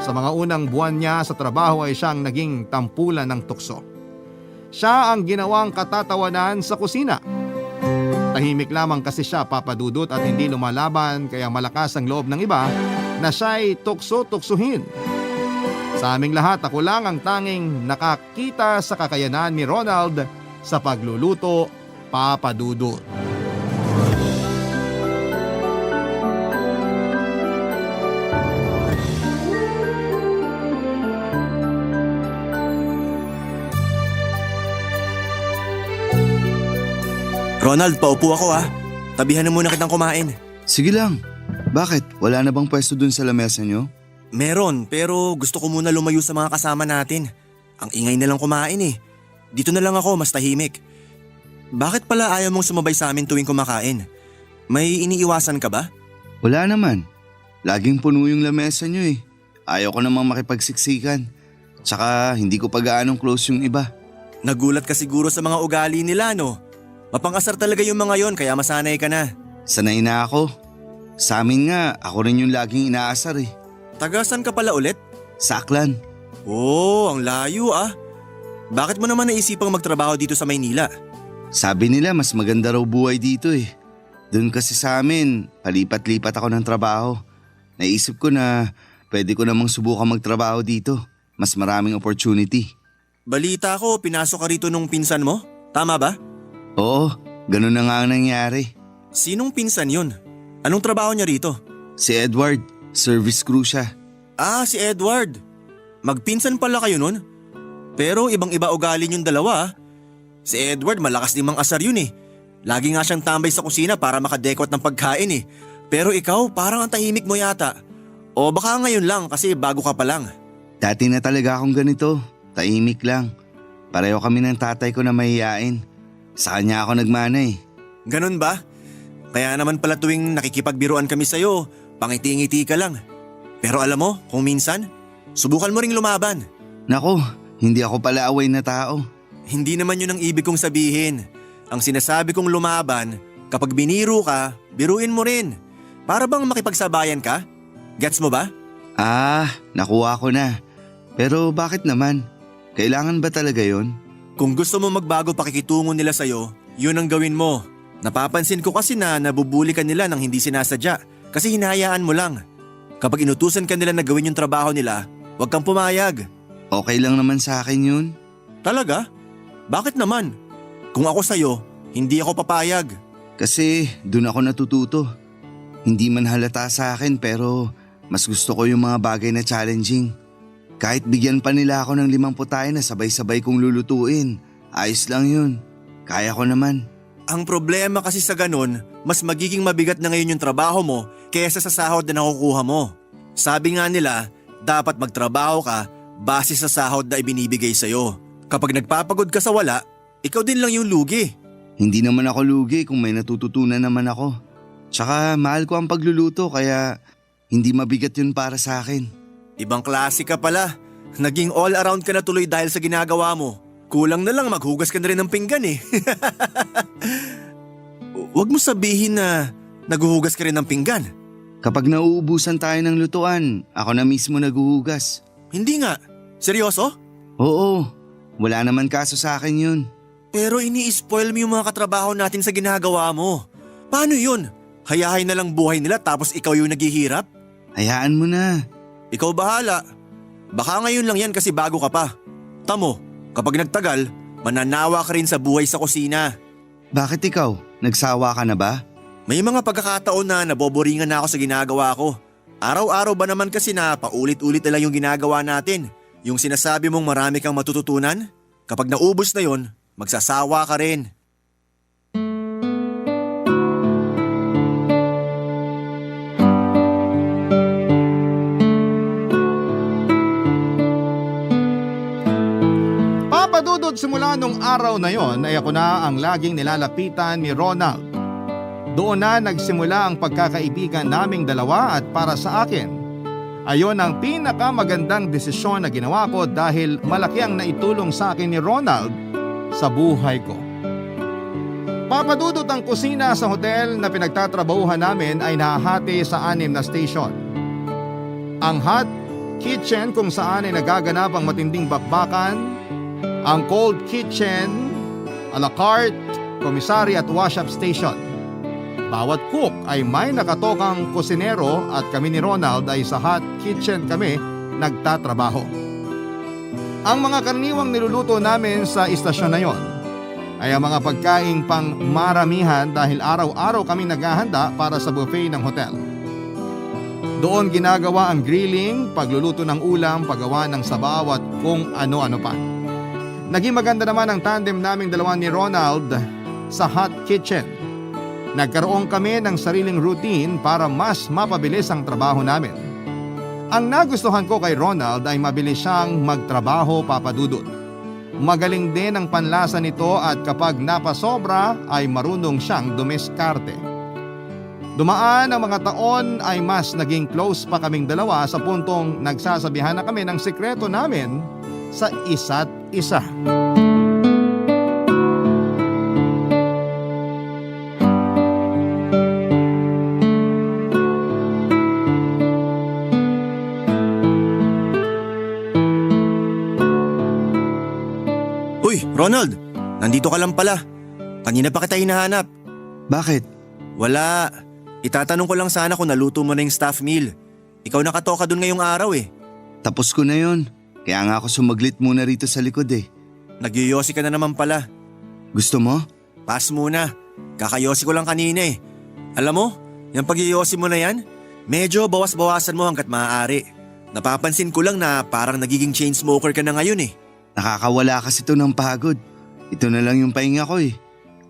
C: Sa mga unang buwan niya sa trabaho ay siyang naging tampulan ng tukso. Siya ang ginawang katatawanan sa kusina. Tahimik lamang kasi siya, Papa Dudut, at hindi lumalaban kaya malakas ang loob ng iba na siya'y tukso-tuksuhin. Sa aming lahat, ako lang ang tanging nakakita sa kakayanan ni Ronald sa pagluluto, Papa Dudut.
D: Ronald, paupo ako ha. Tabihan na muna kitang kumain.
K: Sige lang. Bakit? Wala na bang pwesto dun sa lamesa nyo?
D: Meron, pero gusto ko muna lumayo sa mga kasama natin. Ang ingay na lang kumain eh. Dito na lang ako, mas tahimik. Bakit pala ayaw mong sumabay sa amin tuwing kumakain? May iniiwasan ka ba?
K: Wala naman. Laging puno yung lamesa nyo eh. Ayaw ko namang makipagsiksikan. Tsaka hindi ko pa gaanong close yung iba.
D: Nagulat ka siguro sa mga ugali nila, no? Mapangasar talaga yung mga yon, kaya masanay ka na.
K: Sanay na ako. Sa amin nga, ako rin yung laging inaasar eh.
D: Tagasan ka pala ulit?
K: Sa Aklan.
D: Oh, ang layo ah. Bakit mo naman naisipang magtrabaho dito sa Maynila?
K: Sabi nila mas maganda raw buhay dito eh. Doon kasi sa amin, palipat-lipat ako ng trabaho. Naisip ko na pwede ko namang subukan magtrabaho dito. Mas maraming opportunity.
D: Balita ko, pinasok ka rito nung pinsan mo? Tama ba?
K: Oo, ganun na nga ang nangyari.
D: Sinong pinsan yun? Anong trabaho niya rito?
K: Si Edward, service crew siya.
D: Ah, si Edward. Magpinsan pala kayo nun? Pero ibang-iba ugali niyong dalawa ah. Si Edward malakas din mang asar yun eh. Lagi nga siyang tambay sa kusina para makadekot ng pagkain eh. Pero ikaw parang ang tahimik mo yata. O baka ngayon lang kasi bago ka pa lang.
K: Dati na talaga akong ganito, tahimik lang. Pareho kami ng tatay ko na mahihain. Sa kanya ako nagmana eh.
D: Ganun ba? Kaya naman pala tuwing nakikipagbiruan kami sa'yo, pangiti-ngiti ka lang. Pero alam mo, kung minsan, subukan mo ring lumaban.
K: Nako, hindi ako pala away na tao.
D: Hindi naman yun ang ibig kong sabihin. Ang sinasabi kong lumaban, kapag biniro ka, biruin mo rin. Para bang makipagsabayan ka? Gets mo ba?
K: Ah, nakuha ko na. Pero bakit naman? Kailangan ba talaga yon?
D: Kung gusto mo magbago pakikitungo nila sa'yo, yun ang gawin mo. Napapansin ko kasi na nabubuli ka nila nang hindi sinasadya kasi hinahayaan mo lang. Kapag inutusan ka nila na gawin yung trabaho nila, huwag kang pumayag.
K: Okay lang naman sa akin yun.
D: Talaga? Bakit naman? Kung ako sa'yo, hindi ako papayag.
K: Kasi dun ako natututo. Hindi man halata sa akin pero mas gusto ko yung mga bagay na challenging. Kahit bigyan pa nila ako ng 5 putahe na sabay-sabay kong lulutuin, ayos lang yun. Kaya ko naman.
D: Ang problema kasi sa ganun, mas magiging mabigat na ngayon yung trabaho mo kaysa sa sahod na nakukuha mo. Sabi nga nila, dapat magtrabaho ka base sa sahod na ibinibigay sa'yo. Kapag nagpapagod ka sa wala, ikaw din lang yung lugi.
K: Hindi naman ako lugi kung may natututunan naman ako. Tsaka mahal ko ang pagluluto kaya hindi mabigat yun para sa akin.
D: Ibang klase ka pala. Naging all around ka na tuloy dahil sa ginagawa mo. Kulang na lang maghugas ka na rin ng pinggan eh. Huwag mo sabihin na naghuhugas ka rin ng pinggan.
K: Kapag nauubusan tayo ng lutuan, ako na mismo naghuhugas.
D: Hindi nga. Seryoso?
K: Oo, wala naman kaso sa akin yun.
D: Pero ini-spoil mo yung mga katrabaho natin sa ginagawa mo. Paano yun? Hayahay na lang buhay nila tapos ikaw yung naghihirap?
K: Hayaan mo na.
D: Ikaw bahala. Baka ngayon lang yan kasi bago ka pa. Tamo, kapag nagtagal, mananawa ka rin sa buhay sa kusina.
K: Bakit ikaw? Nagsawa ka na ba?
D: May mga pagkakataon na naboboringan na ako sa ginagawa ko. Araw-araw ba naman kasi na paulit-ulit na lang yung ginagawa natin? Yung sinasabi mong marami kang matututunan? Kapag naubos na yon, magsasawa ka rin.
C: Papadudod simula nung araw na yon ay ako na ang laging nilalapitan ni Ronald. Doon na nagsimula ang pagkakaibigan naming dalawa at para sa akin, ayon ang pinakamagandang desisyon na ginawa ko dahil malaki ang naitulong sa akin ni Ronald sa buhay ko. Papadudot ang kusina sa hotel na pinagtatrabahuhan namin ay nahahati sa 6 na station. Ang hot kitchen kung saan ay nagaganap ang matinding bakbakan, ang cold kitchen, a la carte, commissary at wash-up station. Bawat cook ay may nakatokang kusinero at kami ni Ronald ay sa hot kitchen kami nagtatrabaho. Ang mga karaniwang niluluto namin sa istasyon na yon ay ang mga pagkaing pang maramihan dahil araw-araw kami naghahanda para sa buffet ng hotel. Doon ginagawa ang grilling, pagluluto ng ulam, paggawa ng sabaw at kung ano-ano pa. Naging maganda naman ang tandem naming dalawa ni Ronald sa hot kitchen. Nagkaroon kami ng sariling routine para mas mapabilis ang trabaho namin. Ang nagustuhan ko kay Ronald ay mabilis siyang magtrabaho, papadudot. Magaling din ang panlasa nito at kapag napasobra ay marunong siyang dumiskarte. Dumaan ang mga taon ay mas naging close pa kaming dalawa sa puntong nagsasabihan na kami ng sikreto namin sa isa't isa.
D: Uy, Ronald! Nandito ka lang pala. Kanina pa kita hinahanap.
K: Bakit?
D: Wala. Itatanong ko lang sana kung naluto mo na yung staff meal. Ikaw nakatoka dun ngayong araw eh.
K: Tapos ko na yun. Kaya nga ako sumaglit muna rito sa likod eh.
D: Nagyoyosi ka na naman pala.
K: Gusto mo?
D: Pass muna. Kakayosi ko lang kanina eh. Alam mo, yung pagyoyosi mo na yan, medyo bawas-bawasan mo hanggat maaari. Napapansin ko lang na parang nagiging chain smoker ka na ngayon eh.
K: Nakakawala kasi ito ng pagod. Ito na lang yung pahinga ko eh.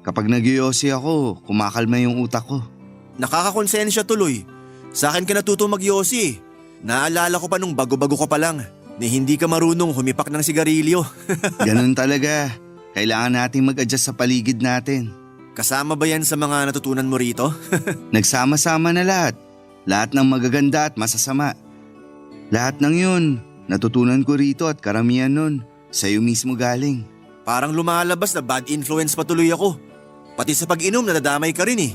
K: Kapag nagyoyosi ako, kumakalma yung utak ko.
D: Nakakakonsensya tuloy. Sa akin ka natuto magyosi eh. Naalala ko pa nung bago-bago ka pa lang na hindi ka marunong humipak ng sigarilyo.
K: Ganun talaga. Kailangan nating mag-adjust sa paligid natin.
D: Kasama ba yan sa mga natutunan mo rito?
K: Nagsama-sama na lahat. Lahat ng magaganda at masasama. Lahat ng yun, natutunan ko rito at karamihan nun, sa'yo mismo galing.
D: Parang lumalabas na bad influence patuloy ako. Pati sa pag-inom nadadamay ka rin eh.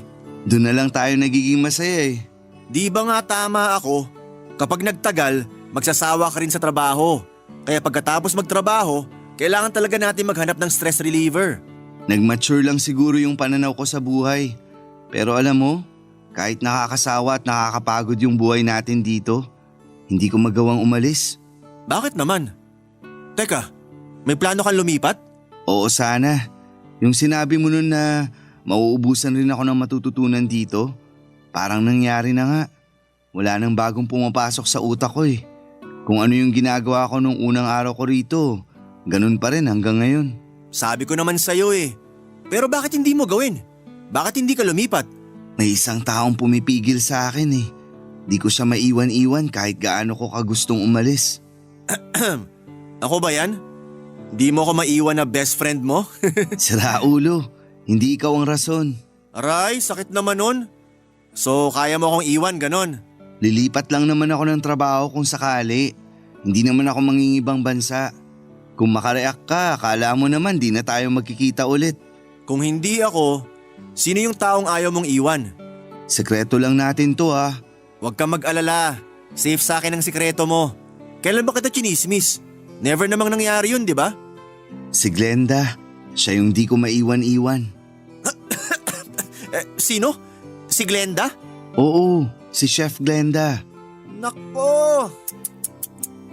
K: Doon na lang tayo nagiging masaya eh.
D: Di ba nga tama ako? Kapag nagtagal, magsasawa ka rin sa trabaho. Kaya pagkatapos magtrabaho, kailangan talaga natin maghanap ng stress reliever.
K: Nag-mature lang siguro yung pananaw ko sa buhay. Pero alam mo, kahit nakakasawa at nakakapagod yung buhay natin dito, hindi ko magawang umalis.
D: Bakit naman? Teka, may plano kang lumipat?
K: Oo sana. Yung sinabi mo nun na mauubusan rin ako ng matututunan dito, parang nangyari na nga. Wala nang bagong pumapasok sa utak ko eh. Kung ano yung ginagawa ko nung unang araw ko rito, ganun pa rin hanggang ngayon.
D: Sabi ko naman sa'yo eh. Pero bakit hindi mo gawin? Bakit hindi ka lumipat?
K: May isang taong pumipigil sa akin eh. Di ko siya maiwan-iwan kahit gaano ko kagustong umalis.
D: Ako ba yan? Di mo ko maiwan na best friend mo?
K: Sira ulo, hindi ikaw ang rason.
D: Aray, sakit naman nun. So kaya mo akong iwan, ganon?
K: Lilipat lang naman ako ng trabaho kung sakali. Hindi naman ako mangingibang bansa. Kung makareact ka, akala mo naman di na tayo magkikita ulit.
D: Kung hindi ako, sino yung taong ayaw mong iwan?
K: Sekreto lang natin to ha.
D: Huwag kang mag-alala. Safe sa akin ang sikreto mo. Kailan ba kita chinismis? Never namang nangyari yun, di ba?
K: Si Glenda, siya yung di ko maiwan-iwan.
D: Sino? Si Glenda?
K: Oo, si Chef Glenda.
D: Nako!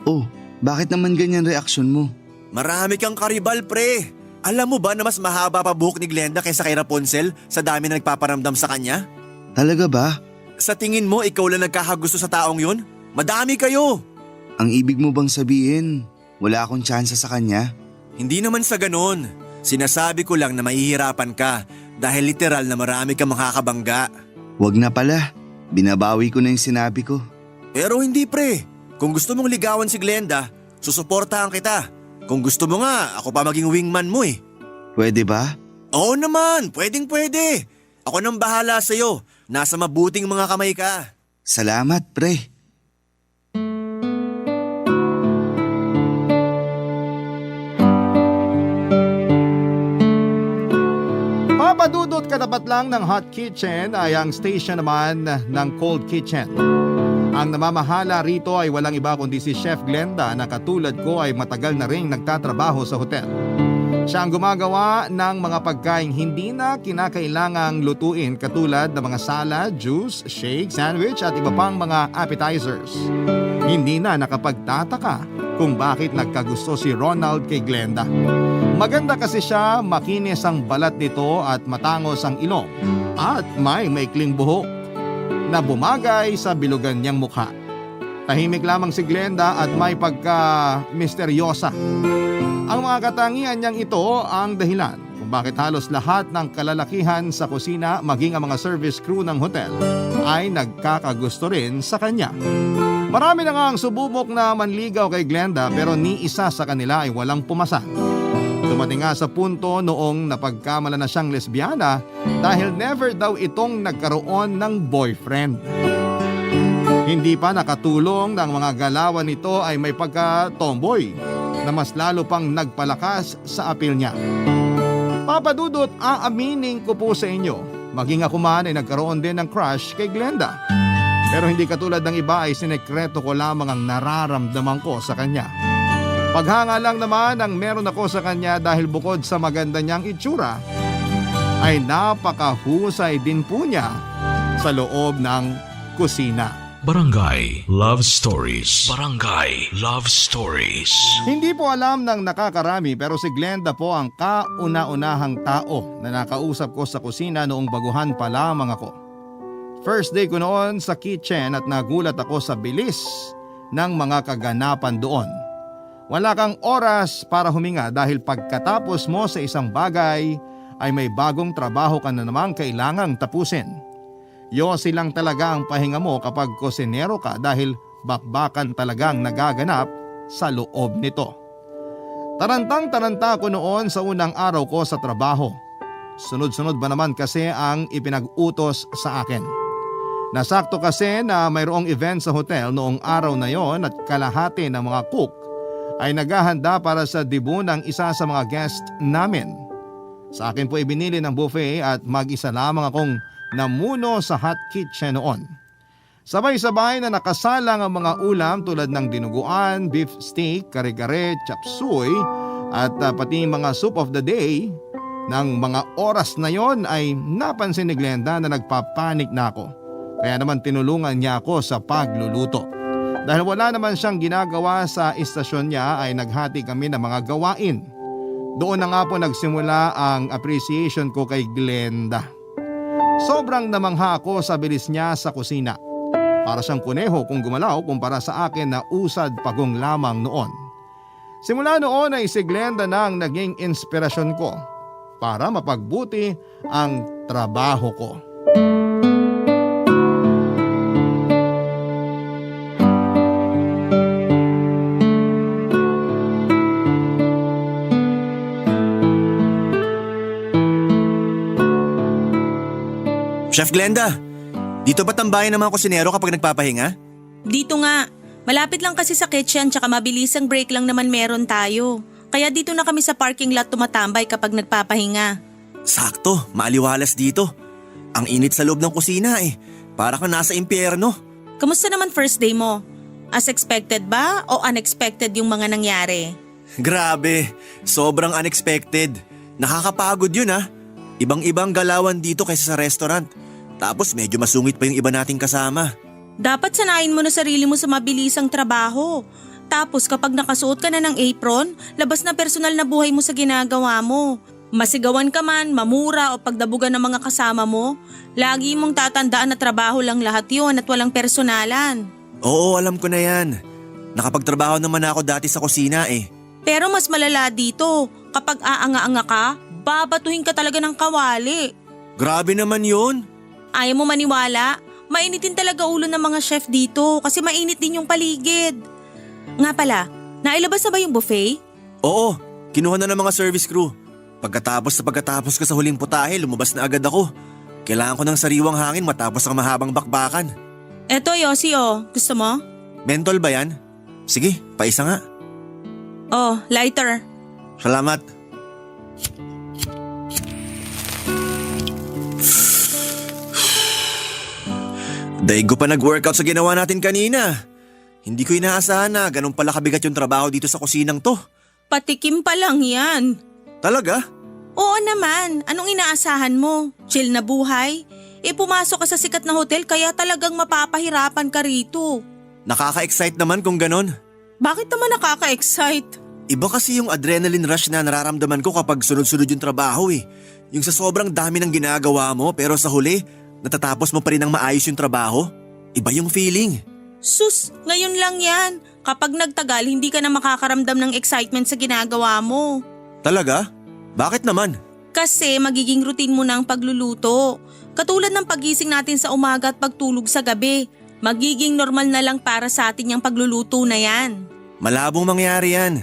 K: Oh, bakit naman ganyan reaksyon mo?
D: Marami kang karibal, pre. Alam mo ba na mas mahaba pa buhok ni Glenda kaysa kay Rapunzel sa dami na nagpaparamdam sa kanya?
K: Talaga ba?
D: Sa tingin mo, ikaw lang nagkakagusto sa taong yun? Madami kayo!
K: Ang ibig mo bang sabihin, wala akong tsansa sa kanya?
D: Hindi naman sa ganun. Sinasabi ko lang na mahihirapan ka dahil literal na marami kang makakabangga.
K: Wag na pala, binabawi ko na yung sinabi ko.
D: Pero hindi, pre. Kung gusto mong ligawan si Glenda, susuportahan kita. Kung gusto mo nga, ako pa maging wingman mo eh.
K: Pwede ba?
D: Oo naman, pwedeng pwede. Ako nang bahala sa'yo. Nasa mabuting mga kamay ka.
K: Salamat, pre.
C: Papadudot katapat lang ng hot kitchen ay ang station naman ng cold kitchen. Ang namamahala rito ay walang iba kundi si Chef Glenda na katulad ko ay matagal na ring nagtatrabaho sa hotel. Siya ang gumagawa ng mga pagkaing hindi na kinakailangang lutuin katulad ng mga salad, juice, shake, sandwich at iba pang mga appetizers. Hindi na nakapagtataka kung bakit nagkagusto si Ronald kay Glenda. Maganda kasi siya, makinis ang balat nito at matangos ang ilong at may maikling buhok na bumagay sa bilugan niyang mukha. Tahimik lamang si Glenda at may pagka-misteryosa. Ang mga katangian niyang ito ang dahilan kung bakit halos lahat ng kalalakihan sa kusina maging ang mga service crew ng hotel ay nagkakagusto rin sa kanya. Marami na nga ang sububok na manligaw kay Glenda pero ni isa sa kanila ay walang pumasa. Dumating nga sa punto noong napagkamala na siyang lesbiana dahil never daw itong nagkaroon ng boyfriend. Hindi pa nakatulong ng mga galawan nito ay may pagka-tomboy na mas lalo pang nagpalakas sa appeal niya. Papadudot, aaminin ko po sa inyo, maging ako man ay nagkaroon din ng crush kay Glenda. Pero hindi katulad ng iba ay sinekreto ko lamang ang nararamdaman ko sa kanya. Paghanga lang naman ang meron ako sa kanya dahil bukod sa maganda niyang itsura, ay napakahusay din po niya sa loob ng kusina.
A: Barangay Love Stories. Barangay Love Stories.
C: Hindi po alam ng nakakarami pero si Glenda po ang kauna-unahang tao na nakausap ko sa kusina noong baguhan pa lamang ako. First day ko noon sa kitchen at nagulat ako sa bilis ng mga kaganapan doon. Wala kang oras para huminga dahil pagkatapos mo sa isang bagay ay may bagong trabaho ka na namang kailangang tapusin. Yosi lang talaga ang pahinga mo kapag kusinero ka dahil bakbakan talagang nagaganap sa loob nito. Tarantang-taranta ko noon sa unang araw ko sa trabaho. Sunod-sunod ba naman kasi ang ipinag-utos sa akin. Nasakto kasi na mayroong event sa hotel noong araw na yon at kalahati ng mga cook ay naghahanda para sa debut ng isa sa mga guest namin. Sa akin po ibinili ng buffet at mag-isa lamang akong namuno sa hot kitchen noon. Sabay-sabay na nakasalang ang mga ulam tulad ng dinuguan, beef steak, kare-kare, chop suey at pati mga soup of the day. Nang mga oras na yon ay napansin ni Glenda na nagpapanik na ako. Kaya naman tinulungan niya ako sa pagluluto. Dahil wala naman siyang ginagawa sa istasyon niya ay naghati kami ng mga gawain. Doon na nga po nagsimula ang appreciation ko kay Glenda. Sobrang namangha ako sa bilis niya sa kusina. Para siyang kuneho kung gumalaw kumpara sa akin na usad pagong lamang noon. Simula noon ay si Glenda na ang naging inspirasyon ko para mapagbuti ang trabaho ko.
D: Chef Glenda, dito ba tambayan ng mga kusinero kapag nagpapahinga?
L: Dito nga. Malapit lang kasi sa kitchen tsaka mabilisang break lang naman meron tayo. Kaya dito na kami sa parking lot tumatambay kapag nagpapahinga.
D: Sakto, maaliwalas dito. Ang init sa loob ng kusina eh. Para kang nasa impyerno.
L: Kamusta naman first day mo? As expected ba o unexpected yung mga nangyari?
D: Grabe, sobrang unexpected. Nakakapagod yun ah. Ibang-ibang galawan dito kaysa sa restaurant. Tapos medyo masungit pa yung iba nating kasama.
L: Dapat sanayin mo na sarili mo sa mabilisang trabaho. Tapos kapag nakasuot ka na ng apron, labas na personal na buhay mo sa ginagawa mo. Masigawan ka man, mamura o pagdabugan ng mga kasama mo, lagi mong tatandaan na trabaho lang lahat yun at walang personalan.
D: Oo, alam ko na yan. Nakapagtrabaho naman ako dati sa kusina eh.
L: Pero mas malala dito, kapag aanga-anga ka, babatuhin ka talaga ng kawali.
D: Grabe naman yun.
L: Ayaw mo maniwala? Mainitin talaga ulo ng mga chef dito kasi mainit din yung paligid. Nga pala, nailabas na ba yung buffet?
D: Oo, kinuha na ng mga service crew. Pagkatapos ko sa huling putahe, lumabas na agad ako. Kailangan ko ng sariwang hangin matapos ang mahabang bakbakan.
L: Eto Yossi oh, gusto mo?
D: Mentol ba yan? Sige, paisa nga.
L: Oh, lighter.
D: Salamat. Daig ko pa nag-workout sa ginawa natin kanina. Hindi ko inaasahan na ganun pala kabigat yung trabaho dito sa kusinang to.
L: Patikim pa lang yan.
D: Talaga?
L: Oo naman, anong inaasahan mo? Chill na buhay? Pumasok ka sa sikat na hotel kaya talagang mapapahirapan ka rito.
D: Nakaka-excite naman kung ganun.
L: Bakit naman nakaka-excite?
D: Iba kasi yung adrenaline rush na nararamdaman ko kapag sunod-sunod yung trabaho eh. Yung sa sobrang dami ng ginagawa mo pero sa huli, natatapos mo pa rin ng maayos yung trabaho. Iba yung feeling.
L: Sus, ngayon lang yan. Kapag nagtagal, hindi ka na makakaramdam ng excitement sa ginagawa mo.
D: Talaga? Bakit naman?
L: Kasi magiging routine mo na ang pagluluto. Katulad ng pagising natin sa umaga at pagtulog sa gabi. Magiging normal na lang para sa atin yung pagluluto na yan.
D: Malabong mangyari yan.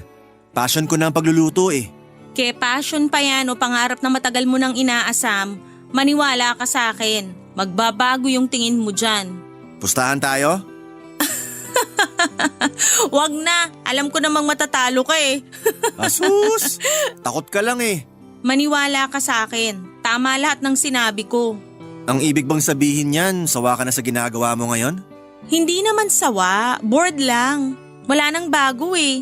D: Passion ko na ang pagluluto eh.
L: Kaya passion pa yan o pangarap na matagal mo nang inaasam, maniwala ka sa akin. Magbabago yung tingin mo dyan.
D: Pustahan tayo?
L: Wag na, alam ko namang matatalo ka eh.
D: Asus! Takot ka lang eh.
L: Maniwala ka sa akin, tama lahat ng sinabi ko.
D: Ang ibig bang sabihin yan, sawa ka na sa ginagawa mo ngayon?
L: Hindi naman sawa, bored lang. Wala nang bago eh.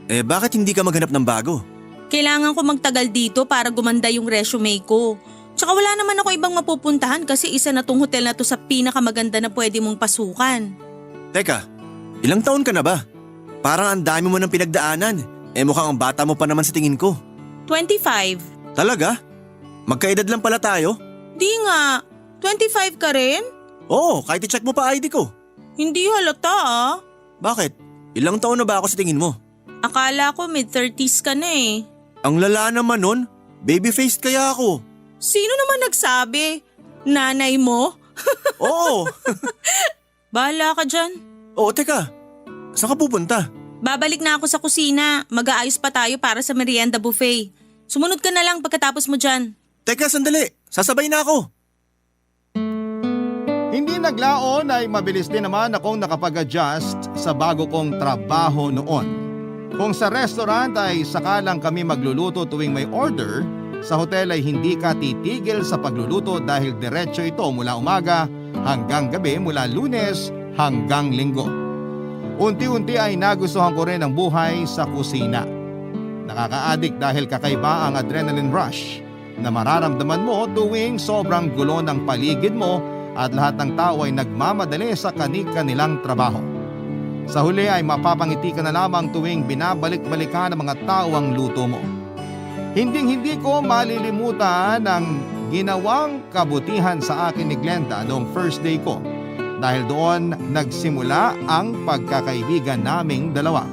D: Eh bakit hindi ka maghanap ng bago?
L: Kailangan ko magtagal dito para gumanda yung resume ko. Tsaka wala naman ako ibang mapupuntahan kasi isa na tong hotel na to sa pinakamaganda na pwede mong pasukan.
D: Teka, ilang taon ka na ba? Parang ang dami mo ng pinagdaanan. Mukhang ang bata mo pa naman sa tingin ko.
L: 25.
D: Talaga? Magkaedad lang pala tayo?
L: Di nga, 25 ka rin?
D: Oo, kahit i-check mo pa ID ko.
L: Hindi halata ah.
D: Bakit? Ilang taon na ba ako sa tingin mo?
L: Akala ko mid-30s ka na eh.
D: Ang lala naman nun, baby-faced kaya ako.
L: Sino naman nagsabi? Nanay mo?
D: Oo.
L: Bahala ka dyan.
D: Oo, teka. Saan ka pupunta?
L: Babalik na ako sa kusina. Mag-aayos pa tayo para sa merienda buffet. Sumunod ka na lang pagkatapos mo dyan.
D: Teka, sandali. Sasabay na ako.
C: Hindi naglaon ay mabilis din naman akong nakapag-adjust sa bago kong trabaho noon. Kung sa restaurant ay sakalang kami magluluto tuwing may order, sa hotel ay hindi ka titigil sa pagluluto dahil diretso ito mula umaga hanggang gabi, mula Lunes hanggang Linggo. Unti-unti ay nagustuhan ko rin ang buhay sa kusina. Nakaka-addict dahil kakaiba ang adrenaline rush na mararamdaman mo tuwing sobrang gulo ng paligid mo at lahat ng tao ay nagmamadali sa kani-kanilang trabaho. Sa huli ay mapapangiti ka na lamang tuwing binabalik-balikan ng mga tao ang luto mo. Hinding-hindi ko malilimutan ang ginawang kabutihan sa akin ni Glenda noong first day ko dahil doon nagsimula ang pagkakaibigan naming dalawa.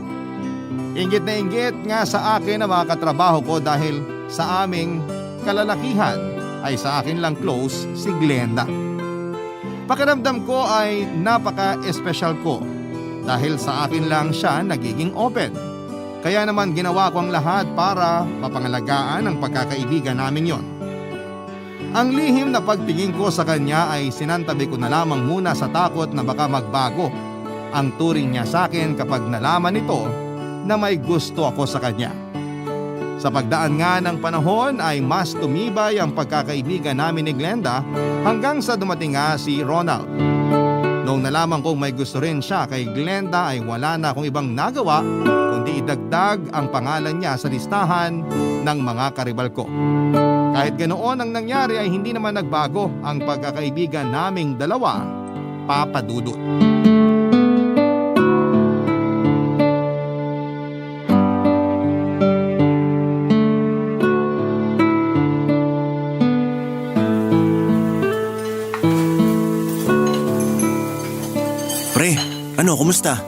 C: Inggit na inggit nga sa akin ang mga katrabaho ko dahil sa aming kalalakihan ay sa akin lang close si Glenda. Pakiramdam ko ay napaka-espesyal ko dahil sa akin lang siya nagiging open. Kaya naman ginawa ko ang lahat para mapangalagaan ang pagkakaibigan namin yon. Ang lihim na pagtingin ko sa kanya ay sinantabi ko na lamang muna sa takot na baka magbago ang turing niya sa akin kapag nalaman nito na may gusto ako sa kanya. Sa pagdaan nga ng panahon ay mas tumibay ang pagkakaibigan namin ni Glenda hanggang sa dumating nga si Ronald. Noong nalaman kong may gusto rin siya kay Glenda ay wala na akong ibang nagawa kundi idagdag ang pangalan niya sa listahan ng mga karibal ko. Kahit ganoon ang nangyari ay hindi naman nagbago ang pagkakaibigan naming dalawa, Papa Dudut.
D: Pre, ano, kumusta?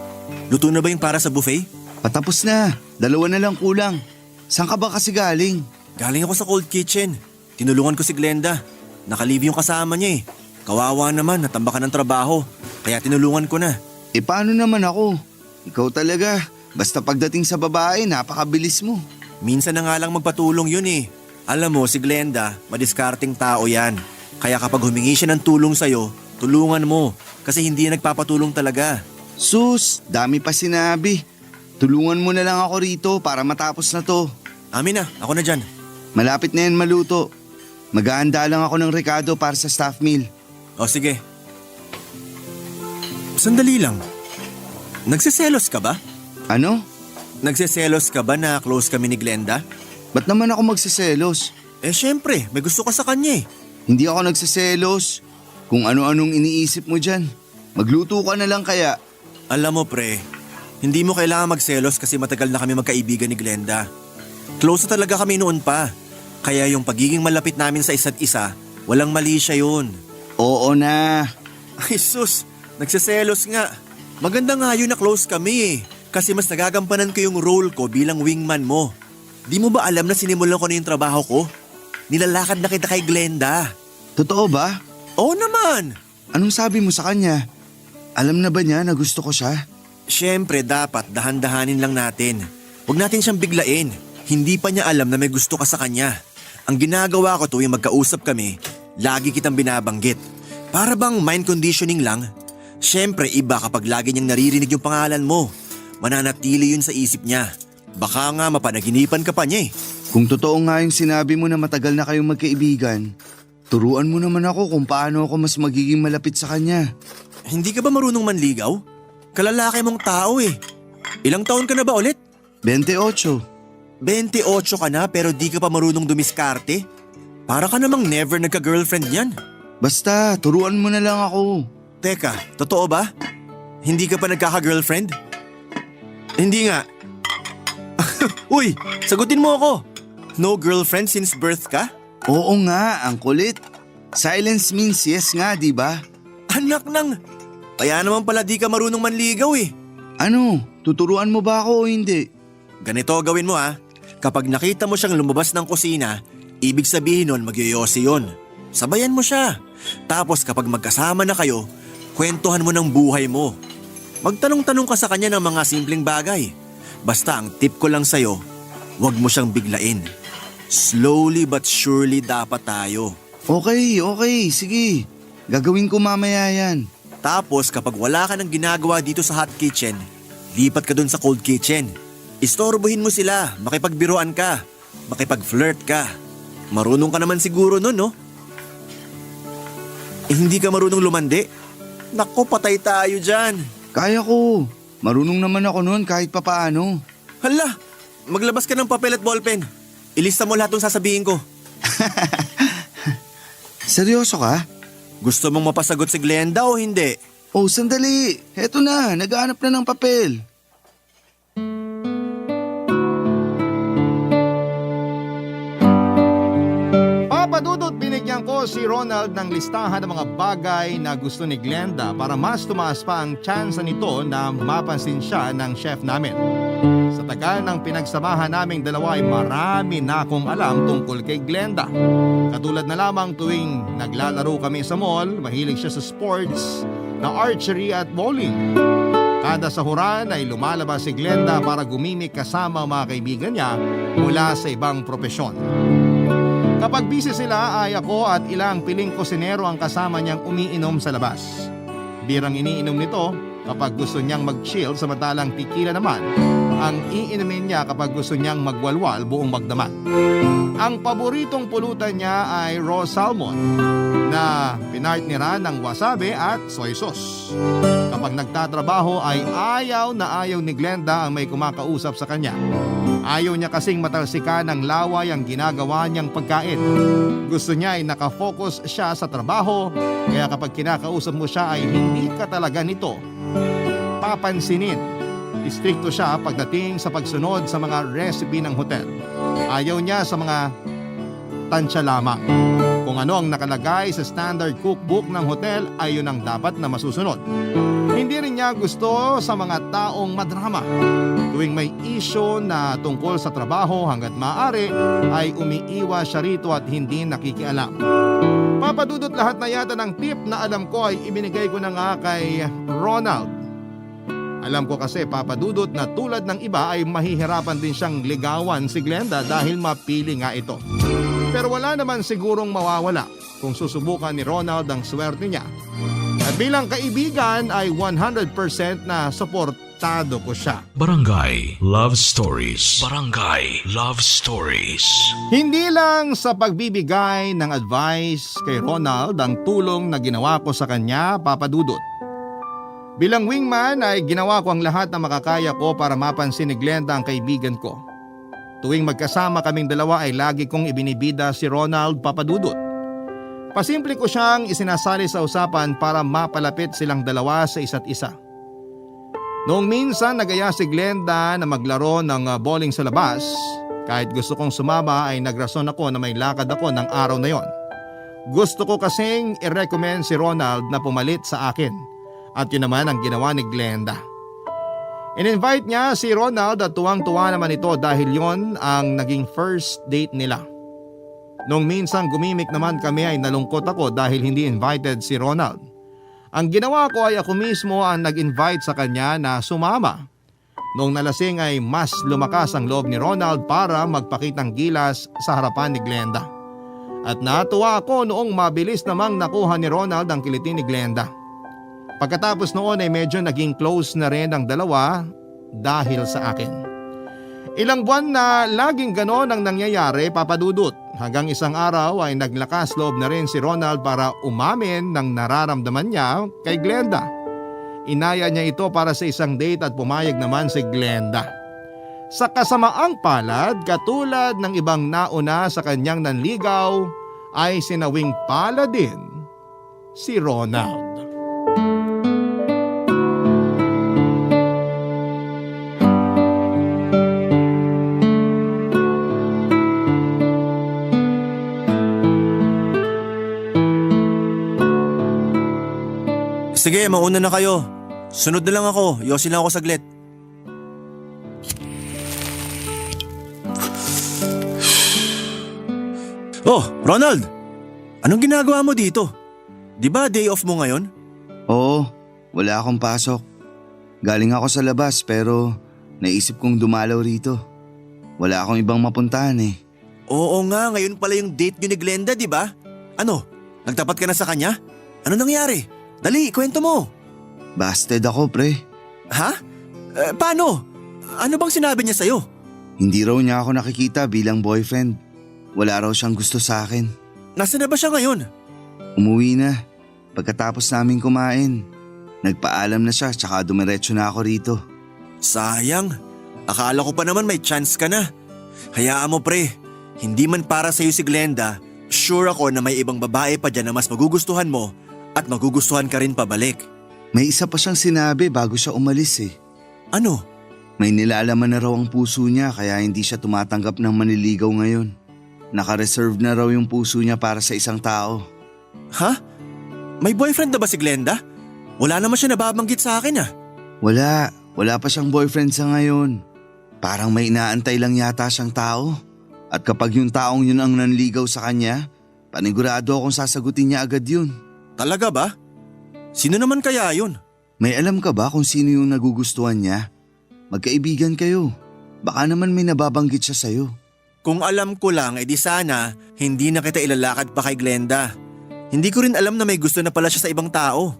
D: Luto na ba yung para sa buffet?
K: Patapos na. 2 na lang kulang. Saan ka ba kasi galing?
D: Galing ako sa cold kitchen. Tinulungan ko si Glenda. Nakalive yung kasama niya eh. Kawawa naman, natambakan ng trabaho. Kaya tinulungan ko na.
K: E paano naman ako? Ikaw talaga. Basta pagdating sa babae, napakabilis mo.
D: Minsan na nga lang magpatulong yun eh. Alam mo, si Glenda, madiskarting tao yan. Kaya kapag humingi siya ng tulong sa'yo, tulungan mo. Kasi hindi yan nagpapatulong talaga.
K: Sus, dami pa sinabi. Tulungan mo na lang ako rito para matapos na to.
D: Amin na, ako na dyan.
K: Malapit na yan maluto. Maghahanda lang ako ng rekado para sa staff meal.
D: O sige. Sandali lang. Nagsiselos ka ba?
K: Ano?
D: Nagsiselos ka ba na close kami ni Glenda?
K: Ba't naman ako magsiselos?
D: Eh syempre, may gusto ka sa kanya eh.
K: Hindi ako nagsiselos. Kung ano-anong iniisip mo dyan. Magluto ka na lang kaya.
D: Alam mo pre, hindi mo kailangan magselos kasi matagal na kami magkaibigan ni Glenda. Close na talaga kami noon pa. Kaya yung pagiging malapit namin sa isa't isa, walang mali siya yun.
K: Oo na.
D: Ay sus, nagsiselos nga. Maganda nga yun na close kami eh. Kasi mas nagagampanan ko yung role ko bilang wingman mo. Di mo ba alam na sinimulan ko na yung trabaho ko? Nilalakad na kita kay Glenda.
K: Totoo ba?
D: Oo naman.
K: Anong sabi mo sa kanya? Alam na ba niya na gusto ko siya?
D: Siyempre dapat dahan-dahanin lang natin. Huwag natin siyang biglain. Hindi pa niya alam na may gusto ka sa kanya. Ang ginagawa ko tuwing magkausap kami, lagi kitang binabanggit. Para bang mind conditioning lang? Siyempre iba kapag lagi niyang naririnig yung pangalan mo. Mananatili yun sa isip niya. Baka nga mapanaginipan ka pa niya eh.
K: Kung totoo nga yung sinabi mo na matagal na kayong magkaibigan, turuan mo naman ako kung paano ako mas magiging malapit sa kanya.
D: Hindi ka ba marunong manligaw? Kalalaki mong tao eh. Ilang taon ka na ba ulit?
K: 28.
D: 28 ka na pero di ka pa marunong dumiskarte? Para ka namang never nagka-girlfriend yan.
K: Basta, turuan mo na lang ako.
D: Teka, totoo ba? Hindi ka pa nagkaka-girlfriend? Hindi nga. Uy, sagutin mo ako. No girlfriend since birth ka?
K: Oo nga, ang kulit. Silence means yes nga, di ba?
D: Anak nang, kaya naman pala di ka marunong manligaw eh.
K: Ano, tuturuan mo ba ako o hindi?
D: Ganito gawin mo ha. Kapag nakita mo siyang lumabas ng kusina, ibig sabihin nun magyoyosi yun. Sabayan mo siya. Tapos kapag magkasama na kayo, kwentuhan mo ng buhay mo. Magtanong-tanong ka sa kanya ng mga simpleng bagay. Basta ang tip ko lang sa'yo, huwag mo siyang biglain. Slowly but surely dapat tayo.
K: Okay, sige. Gagawin ko mamaya yan.
D: Tapos kapag wala ka ng ginagawa dito sa hot kitchen, lipat ka dun sa cold kitchen. Istorbohin mo sila, makipagbiruan ka, makipag-flirt ka. Marunong ka naman siguro nun, no? Eh hindi ka marunong lumandi? Naku, patay tayo dyan.
K: Kaya ko. Marunong naman ako nun kahit papaano.
D: Hala, maglabas ka ng papel at ballpen. Ilista mo lahat ng sasabihin ko.
K: Seryoso ka?
D: Gusto mong mapasagot si Glenda o hindi?
K: Oh, sandali. Heto na, naghahanap na ng papel.
C: Papadudot, binigyan ko si Ronald ng listahan ng mga bagay na gusto ni Glenda para mas tumaas pa ang tsansa nito na mapansin siya ng chef namin. Sa tagal ng pinagsamahan naming dalawa ay marami na akong alam tungkol kay Glenda. Katulad na lamang tuwing naglalaro kami sa mall, mahilig siya sa sports na archery at bowling. Kada sahuran ay lumalabas si Glenda para gumimik kasama ang mga kaibigan niya mula sa ibang propesyon. Kapag busy sila ay ako at ilang piling kusinero ang kasama niyang umiinom sa labas. Birang iniinom nito kapag gusto niyang mag-chill, samantalang tequila naman ang iinumin niya kapag gusto niyang magwalwal buong magdamag. Ang paboritong pulutan niya ay raw salmon na pinartneran ng wasabi at soy sauce. Kapag nagtatrabaho ay ayaw na ayaw ni Glenda ang may kumakausap sa kanya. Ayaw niya kasing matalsikan ng laway ang ginagawa niyang pagkain. Gusto niya ay nakafocus siya sa trabaho, kaya kapag kinakausap mo siya ay hindi ka talaga nito papansinin. Istrikto siya pagdating sa pagsunod sa mga recipe ng hotel. Ayaw niya sa mga tansya lamang. Kung ano ang nakalagay sa standard cookbook ng hotel ay yun ang dapat na masusunod. Hindi rin niya gusto sa mga taong madrama. Tuwing may issue na tungkol sa trabaho hanggat maaari ay umiiwas siya rito at hindi nakikialam. Papadudot lahat na yata ng tip na alam ko ay ibinigay ko na nga kay Ronald. Alam ko kasi papadudot na tulad ng iba ay mahihirapan din siyang ligawan si Glenda dahil mapili nga ito. Pero wala naman sigurong mawawala kung susubukan ni Ronald ang swerte niya. At bilang kaibigan ay 100% na suportado ko siya.
A: Barangay Love Stories. Barangay Love Stories.
C: Hindi lang sa pagbibigay ng advice kay Ronald ang tulong na ginawa ko sa kanya, papadudot. Bilang wingman ay ginawa ko ang lahat na makakaya ko para mapansin ni Glenda ang kaibigan ko. Tuwing magkasama kaming dalawa ay lagi kong ibinibida si Ronald, papadudot. Pasimple ko siyang isinasali sa usapan para mapalapit silang dalawa sa isa't isa. Noong minsan nagaya si Glenda na maglaro ng bowling sa labas, kahit gusto kong sumama ay nagrason ako na may lakad ako ng araw na yon. Gusto ko kasing i-recommend si Ronald na pumalit sa akin. At yun naman ang ginawa ni Glenda. In-invite niya si Ronald at tuwang-tuwa naman ito dahil yon ang naging first date nila. Nung minsan gumimik naman kami ay nalungkot ako dahil hindi invited si Ronald. Ang ginawa ko ay ako mismo ang nag-invite sa kanya na sumama. Noong nalasing ay mas lumakas ang loob ni Ronald para magpakitang gilas sa harapan ni Glenda. At natuwa ako noong mabilis namang nakuha ni Ronald ang kiliti ni Glenda. Pagkatapos noon ay medyo naging close na rin ang dalawa dahil sa akin. Ilang buwan na laging ganon ang nangyayari, papadudot. Hanggang isang araw ay naglakas loob na rin si Ronald para umamin ng nararamdaman niya kay Glenda. Inaya niya ito para sa isang date at pumayag naman si Glenda. Sa kasamaang palad, katulad ng ibang nauna sa kanyang nanligaw, ay sinawing pala din si Ronald.
D: Sige, mauna na kayo. Sunod na lang ako. Yosin lang ako saglit. Oh, Ronald! Anong ginagawa mo dito? Di ba day off mo ngayon?
K: Oo, wala akong pasok. Galing ako sa labas pero naisip kong dumalaw rito. Wala akong ibang mapuntahan eh.
D: Oo nga, ngayon pala yung date niyo ni Glenda, di ba? Ano, nagtapat ka na sa kanya? Ano nangyari? Dali, kwento mo.
K: Busted ako, pre.
D: Ha? Paano? Ano bang sinabi niya sa'yo?
K: Hindi raw niya ako nakikita bilang boyfriend. Wala raw siyang gusto sa akin.
D: Nasaan na ba siya ngayon?
K: Umuwi na. Pagkatapos namin kumain. Nagpaalam na siya tsaka dumiretso na ako rito.
D: Sayang. Akala ko pa naman may chance ka na. Hayaan mo pre. Hindi man para sa'yo si Glenda, sure ako na may ibang babae pa dyan na mas magugustuhan mo at magugustuhan ka rin pabalik.
K: May isa pa siyang sinabi bago siya umalis eh.
D: Ano?
K: May nilalaman na raw ang puso niya kaya hindi siya tumatanggap ng maniligaw ngayon. Naka-reserve na raw yung puso niya para sa isang tao.
D: Ha? May boyfriend na ba si Glenda? Wala naman siya nababanggit sa akin ah.
K: Wala pa siyang boyfriend sa ngayon. Parang may inaantay lang yata siyang tao. At kapag yung taong yun ang nanligaw sa kanya, panigurado akong sasagutin niya agad yun.
D: Talaga ba? Sino naman kaya yun?
K: May alam ka ba kung sino yung nagugustuhan niya? Magkaibigan kayo. Baka naman may nababanggit siya sa'yo.
D: Kung alam ko lang, edi sana hindi na kita ilalakad pa kay Glenda. Hindi ko rin alam na may gusto na pala siya sa ibang tao.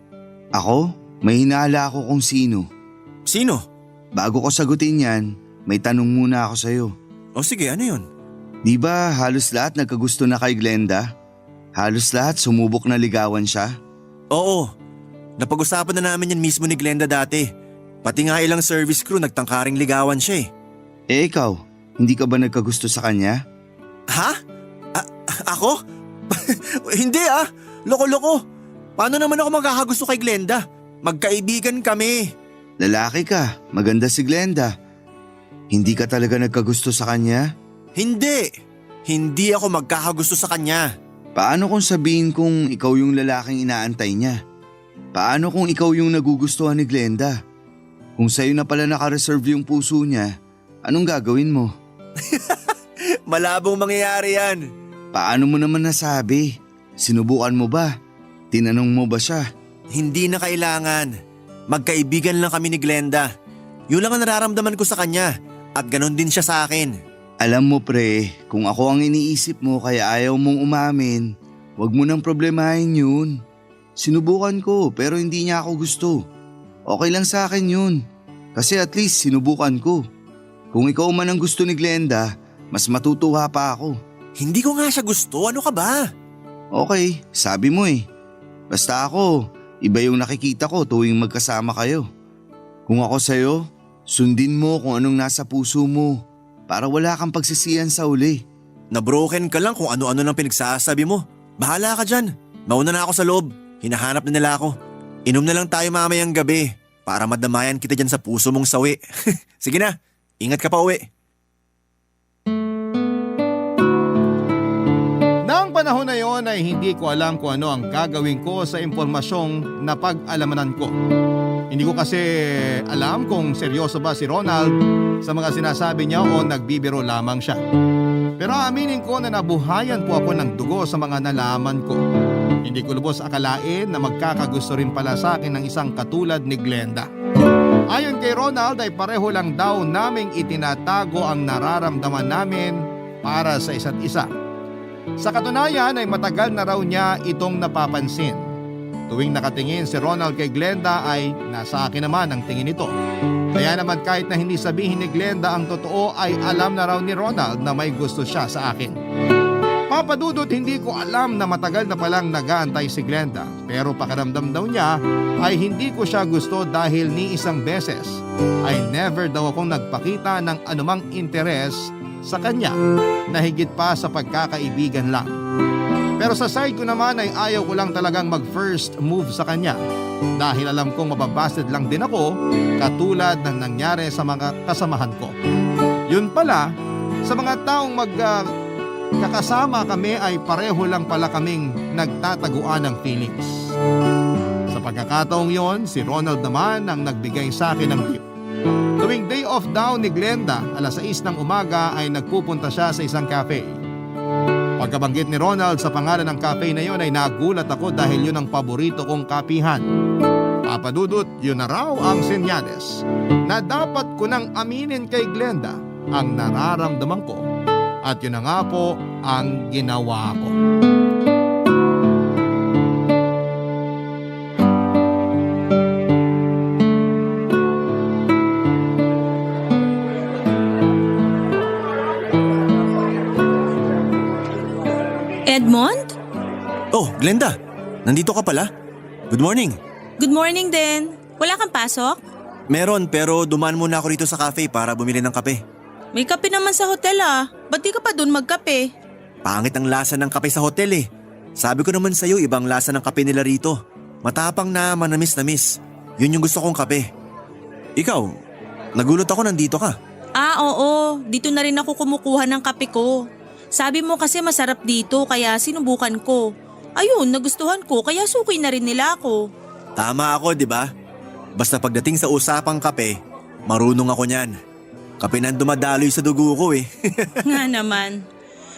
K: Ako? May hinala ako kung sino.
D: Sino?
K: Bago ko sagutin yan, may tanong muna ako sa'yo.
D: O sige, ano yun?
K: Di ba halos lahat nagkagusto na kay Glenda? Halos lahat sumubok na ligawan siya.
D: Oo, napag-usapan na namin yan mismo ni Glenda dati. Pati nga ilang service crew nagtangkaring ligawan siya eh.
K: Eh ikaw, hindi ka ba nagkagusto sa kanya?
D: Ha? Ako? Hindi ah, loko-loko. Paano naman ako magkakagusto kay Glenda? Magkaibigan kami.
K: Lalaki ka, maganda si Glenda. Hindi ka talaga nagkagusto sa kanya?
D: Hindi ako magkakagusto sa kanya.
K: Paano kung sabihin kung ikaw yung lalaking inaantay niya? Paano kung ikaw yung nagugustuhan ni Glenda? Kung sa'yo na pala nakareserve yung puso niya, anong gagawin mo?
D: Malabong mangyayari yan.
K: Paano mo naman nasabi? Sinubukan mo ba? Tinanong mo ba siya?
D: Hindi na kailangan. Magkaibigan lang kami ni Glenda. Yun lang ang nararamdaman ko sa kanya at ganon din siya sa akin.
K: Alam mo pre, kung ako ang iniisip mo kaya ayaw mong umamin, wag mo nang problemahin yun. Sinubukan ko pero hindi niya ako gusto. Okay lang sa akin yun. Kasi at least sinubukan ko. Kung ikaw man ang gusto ni Glenda, mas matutuwa pa ako.
D: Hindi ko nga siya gusto, ano ka ba?
K: Okay, sabi mo eh. Basta ako, iba yung nakikita ko tuwing magkasama kayo. Kung ako sa'yo, sundin mo kung anong nasa puso mo para wala kang pagsisiyan sa uli.
D: Nabroken ka lang kung ano-ano lang pinagsasabi mo. Bahala ka dyan. Mauna na ako sa loob. Hinahanap na nila ako. Inom na lang tayo mamayang gabi para madamayan kita dyan sa puso mong sawi. Sige na, ingat ka pa uwi.
C: Nang panahon na yon ay hindi ko alam kung ano ang gagawin ko sa impormasyong napag-alamanan ko. Hindi ko kasi alam kung seryoso ba si Ronald sa mga sinasabi niya o nagbibiro lamang siya. Pero aminin ko na nabuhayan po ako ng dugo sa mga nalaman ko. Hindi ko lubos akalain na magkakagusto rin pala sa akin ng isang katulad ni Glenda. Ayon kay Ronald ay pareho lang daw naming itinatago ang nararamdaman namin para sa isa't isa. Sa katunayan ay matagal na raw niya itong napapansin. Tuwing nakatingin si Ronald kay Glenda ay nasa akin naman ang tingin nito. Kaya naman kahit na hindi sabihin ni Glenda ang totoo ay alam na raw ni Ronald na may gusto siya sa akin. Papadudot hindi ko alam na matagal na palang nag-aantay si Glenda pero pakiramdam daw niya ay hindi ko siya gusto dahil ni isang beses ay never daw akong nagpakita ng anumang interes sa kanya na higit pa sa pagkakaibigan lang. Pero sa side ko naman ay ayaw ko lang talagang mag-first move sa kanya dahil alam kong mababasted lang din ako katulad ng nangyari sa mga kasamahan ko. Yun pala, sa mga taong kakasama kami ay pareho lang pala kaming nagtataguan ng feelings. Sa pagkakataong yon, si Ronald naman ang nagbigay sa akin ng tip. Tuwing day off daw ni Glenda, alas 6 ng umaga ay nagpupunta siya sa isang cafe. Pagkabanggit ni Ronald sa pangalan ng cafe na yon ay nagulat ako dahil yun ang paborito kong kapihan. Papadudot, yun na raw ang senyales na dapat ko nang aminin kay Glenda ang nararamdaman ko. At yun na nga po ang ginawa ko.
L: Edmond?
D: Oh, Glenda, nandito ka pala. Good morning.
L: Good morning din. Wala kang pasok?
D: Meron pero dumaan muna ako rito sa cafe para bumili ng kape.
L: May kape naman sa hotel ah. Ba't di ka pa dun magkape?
D: Pangit ang lasa ng kape sa hotel eh. Sabi ko naman sa'yo ibang lasa ng kape nila rito. Matapang na manamis-namis. Yun yung gusto kong kape. Ikaw, nagulat ako nandito ka.
L: Ah oo, dito na rin ako kumukuha ng kape ko. Sabi mo kasi masarap dito kaya sinubukan ko. Ayun, nagustuhan ko kaya suki na rin nila ako.
D: Tama ako, di ba? Basta pagdating sa usapang kape, marunong ako niyan. Kape nang dumadaloy sa dugo ko eh.
L: Nga naman.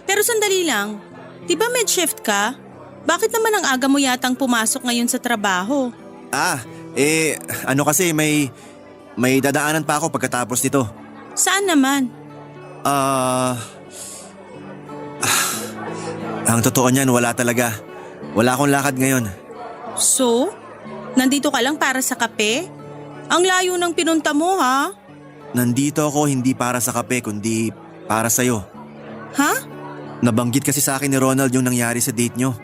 L: Pero sandali lang, di ba mid-shift ka? Bakit naman ang aga mo yatang pumasok ngayon sa trabaho?
D: Ano kasi may dadaanan pa ako pagkatapos nito.
L: Saan naman?
D: Ang totoo niyan, wala talaga. Wala akong lakad ngayon.
L: So? Nandito ka lang para sa kape? Ang layo ng pinunta mo ha?
D: Nandito ako hindi para sa kape kundi para sa'yo.
L: Ha?
D: Nabanggit kasi sa akin ni Ronald yung nangyari sa date nyo.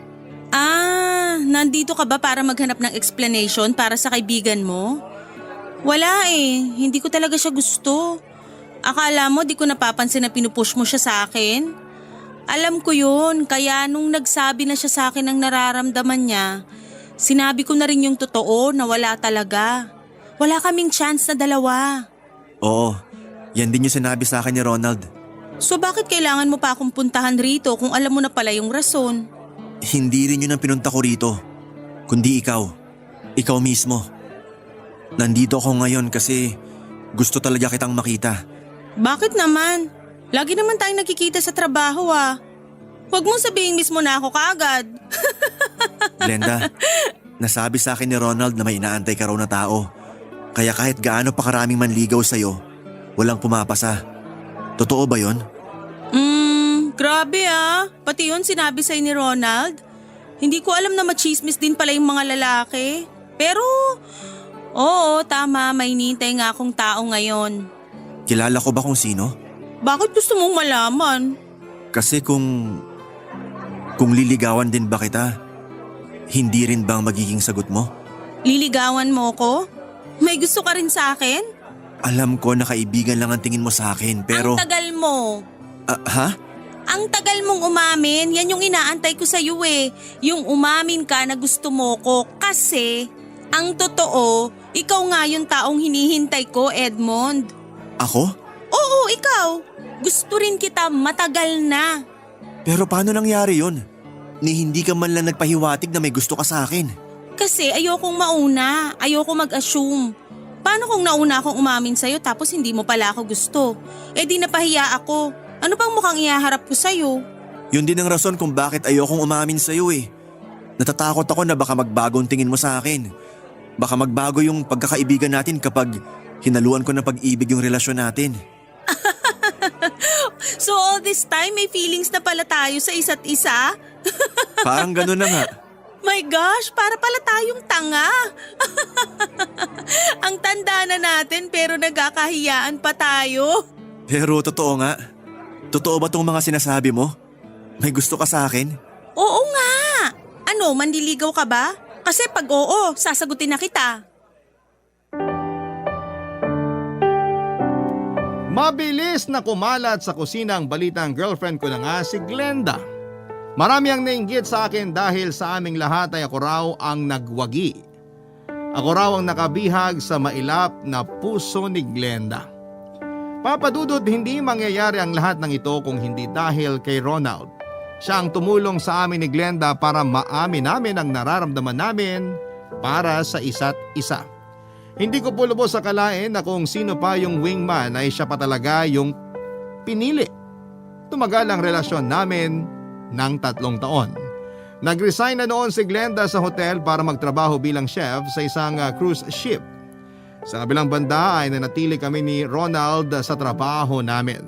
L: nandito ka ba para maghanap ng explanation para sa kaibigan mo? Wala hindi ko talaga siya gusto. Akala mo di ko napapansin na pinupush mo siya sa akin? Alam ko yun, kaya nung nagsabi na siya sa akin ng nararamdaman niya, sinabi ko na rin yung totoo na wala talaga. Wala kaming chance na dalawa.
D: Oo, yan din yung sinabi sa akin ni Ronald.
L: So bakit kailangan mo pa akong puntahan rito kung alam mo na pala yung rason?
D: Hindi rin yun ang pinunta ko rito, kundi ikaw. Ikaw mismo. Nandito ako ngayon kasi gusto talaga kitang makita.
L: Bakit naman? Lagi naman tayong nakikita sa trabaho Huwag mong sabihin mismo na ako kaagad.
D: Glenda, nasabi sa akin ni Ronald na may inaantay ka raw na tao. Kaya kahit gaano pa karaming manligaw sa'yo, walang pumapasa. Totoo ba yon?
L: Grabe Pati yun sinabi sa'yo ni Ronald. Hindi ko alam na machismis din pala yung mga lalaki. Pero, oo, tama, may hinihintay nga akong tao ngayon.
D: Kilala ko ba kung sino?
L: Bakit gusto mong malaman?
D: Kasi kung liligawan din ba kita, hindi rin bang magiging sagot mo?
L: Liligawan mo ko? May gusto ka rin sa akin?
D: Alam ko na kaibigan lang ang tingin mo sa akin pero…
L: Ang tagal mo.
D: Ha?
L: Ang tagal mong umamin, yan yung inaantay ko sa'yo Yung umamin ka na gusto mo ko kasi ang totoo, ikaw nga yung taong hinihintay ko, Edmond.
D: Ako?
L: Oo, ikaw. Gusto rin kita matagal na.
D: Pero paano nangyari yun? Ni hindi ka man lang nagpahiwatig na may gusto ka sa akin.
L: Kasi ayokong mauna, ayoko mag-assume. Paano kung nauna akong umamin sa'yo tapos hindi mo pala ako gusto? Di napahiya ako. Ano bang mukhang ihaharap ko sa'yo?
D: Yun din ang rason kung bakit ayokong umamin sa'yo Natatakot ako na baka magbago ang tingin mo sa akin. Baka magbago yung pagkakaibigan natin kapag hinaluan ko ng pag-ibig yung relasyon natin.
L: So all this time may feelings na pala tayo sa isa't isa?
D: Parang gano'n na nga.
L: My gosh, para pala tayong tanga. Ang tanda na natin pero nagkakahiyaan pa tayo.
D: Pero totoo nga. Totoo ba tong mga sinasabi mo? May gusto ka sa akin?
L: Oo nga. Ano, manliligaw ka ba? Kasi pag oo, sasagutin na kita.
C: Mabilis na kumalat sa kusina ang balitang girlfriend ko na nga si Glenda. Marami ang nainggit sa akin dahil sa aming lahat ay ako raw ang nagwagi. Ako raw ang nakabihag sa mailap na puso ni Glenda. Papa Dudut, hindi mangyayari ang lahat ng ito kung hindi dahil kay Ronald. Siya ang tumulong sa amin ni Glenda para maamin namin ang nararamdaman namin para sa isa't isa. Hindi ko po lubos akalain na kung sino pa yung wingman ay siya pa talaga yung pinili. Tumagal ang relasyon namin ng 3 taon. Nag-resign na noon si Glenda sa hotel para magtrabaho bilang chef sa isang cruise ship. Sa kabilang banda ay nanatili kami ni Ronald sa trabaho namin.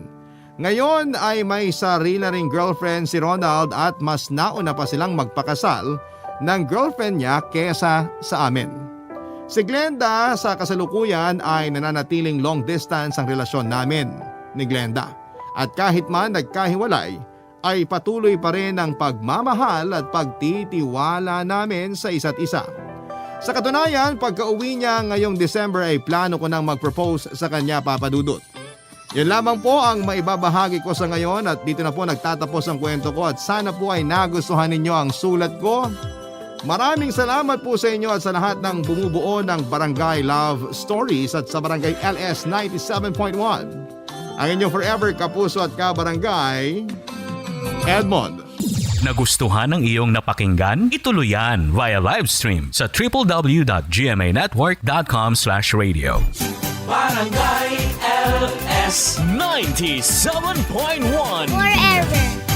C: Ngayon ay may sarili na ring girlfriend si Ronald at mas nauna pa silang magpakasal ng girlfriend niya kesa sa amin. Si Glenda sa kasalukuyan ay nananatiling long distance ang relasyon namin ni Glenda. At kahit man nagkahiwalay, ay patuloy pa rin ang pagmamahal at pagtitiwala namin sa isa't isa. Sa katunayan, pagka-uwi niya ngayong December ay plano ko nang mag-propose sa kanya, Papa Dudut. Yan lamang po ang maibabahagi ko sa ngayon at dito na po nagtatapos ang kwento ko at sana po ay nagustuhan ninyo ang sulat ko. Maraming salamat po sa inyo at sa lahat ng bumubuo ng Barangay Love Stories at sa Barangay LS 97.1. Ang inyong forever kapuso at kabarangay, Edmond.
A: Nagustuhan ng iyong napakinggan? Ituloy yan via live stream sa www.gmanetwork.com/radio.
B: Barangay LS
A: 97.1
B: Forever.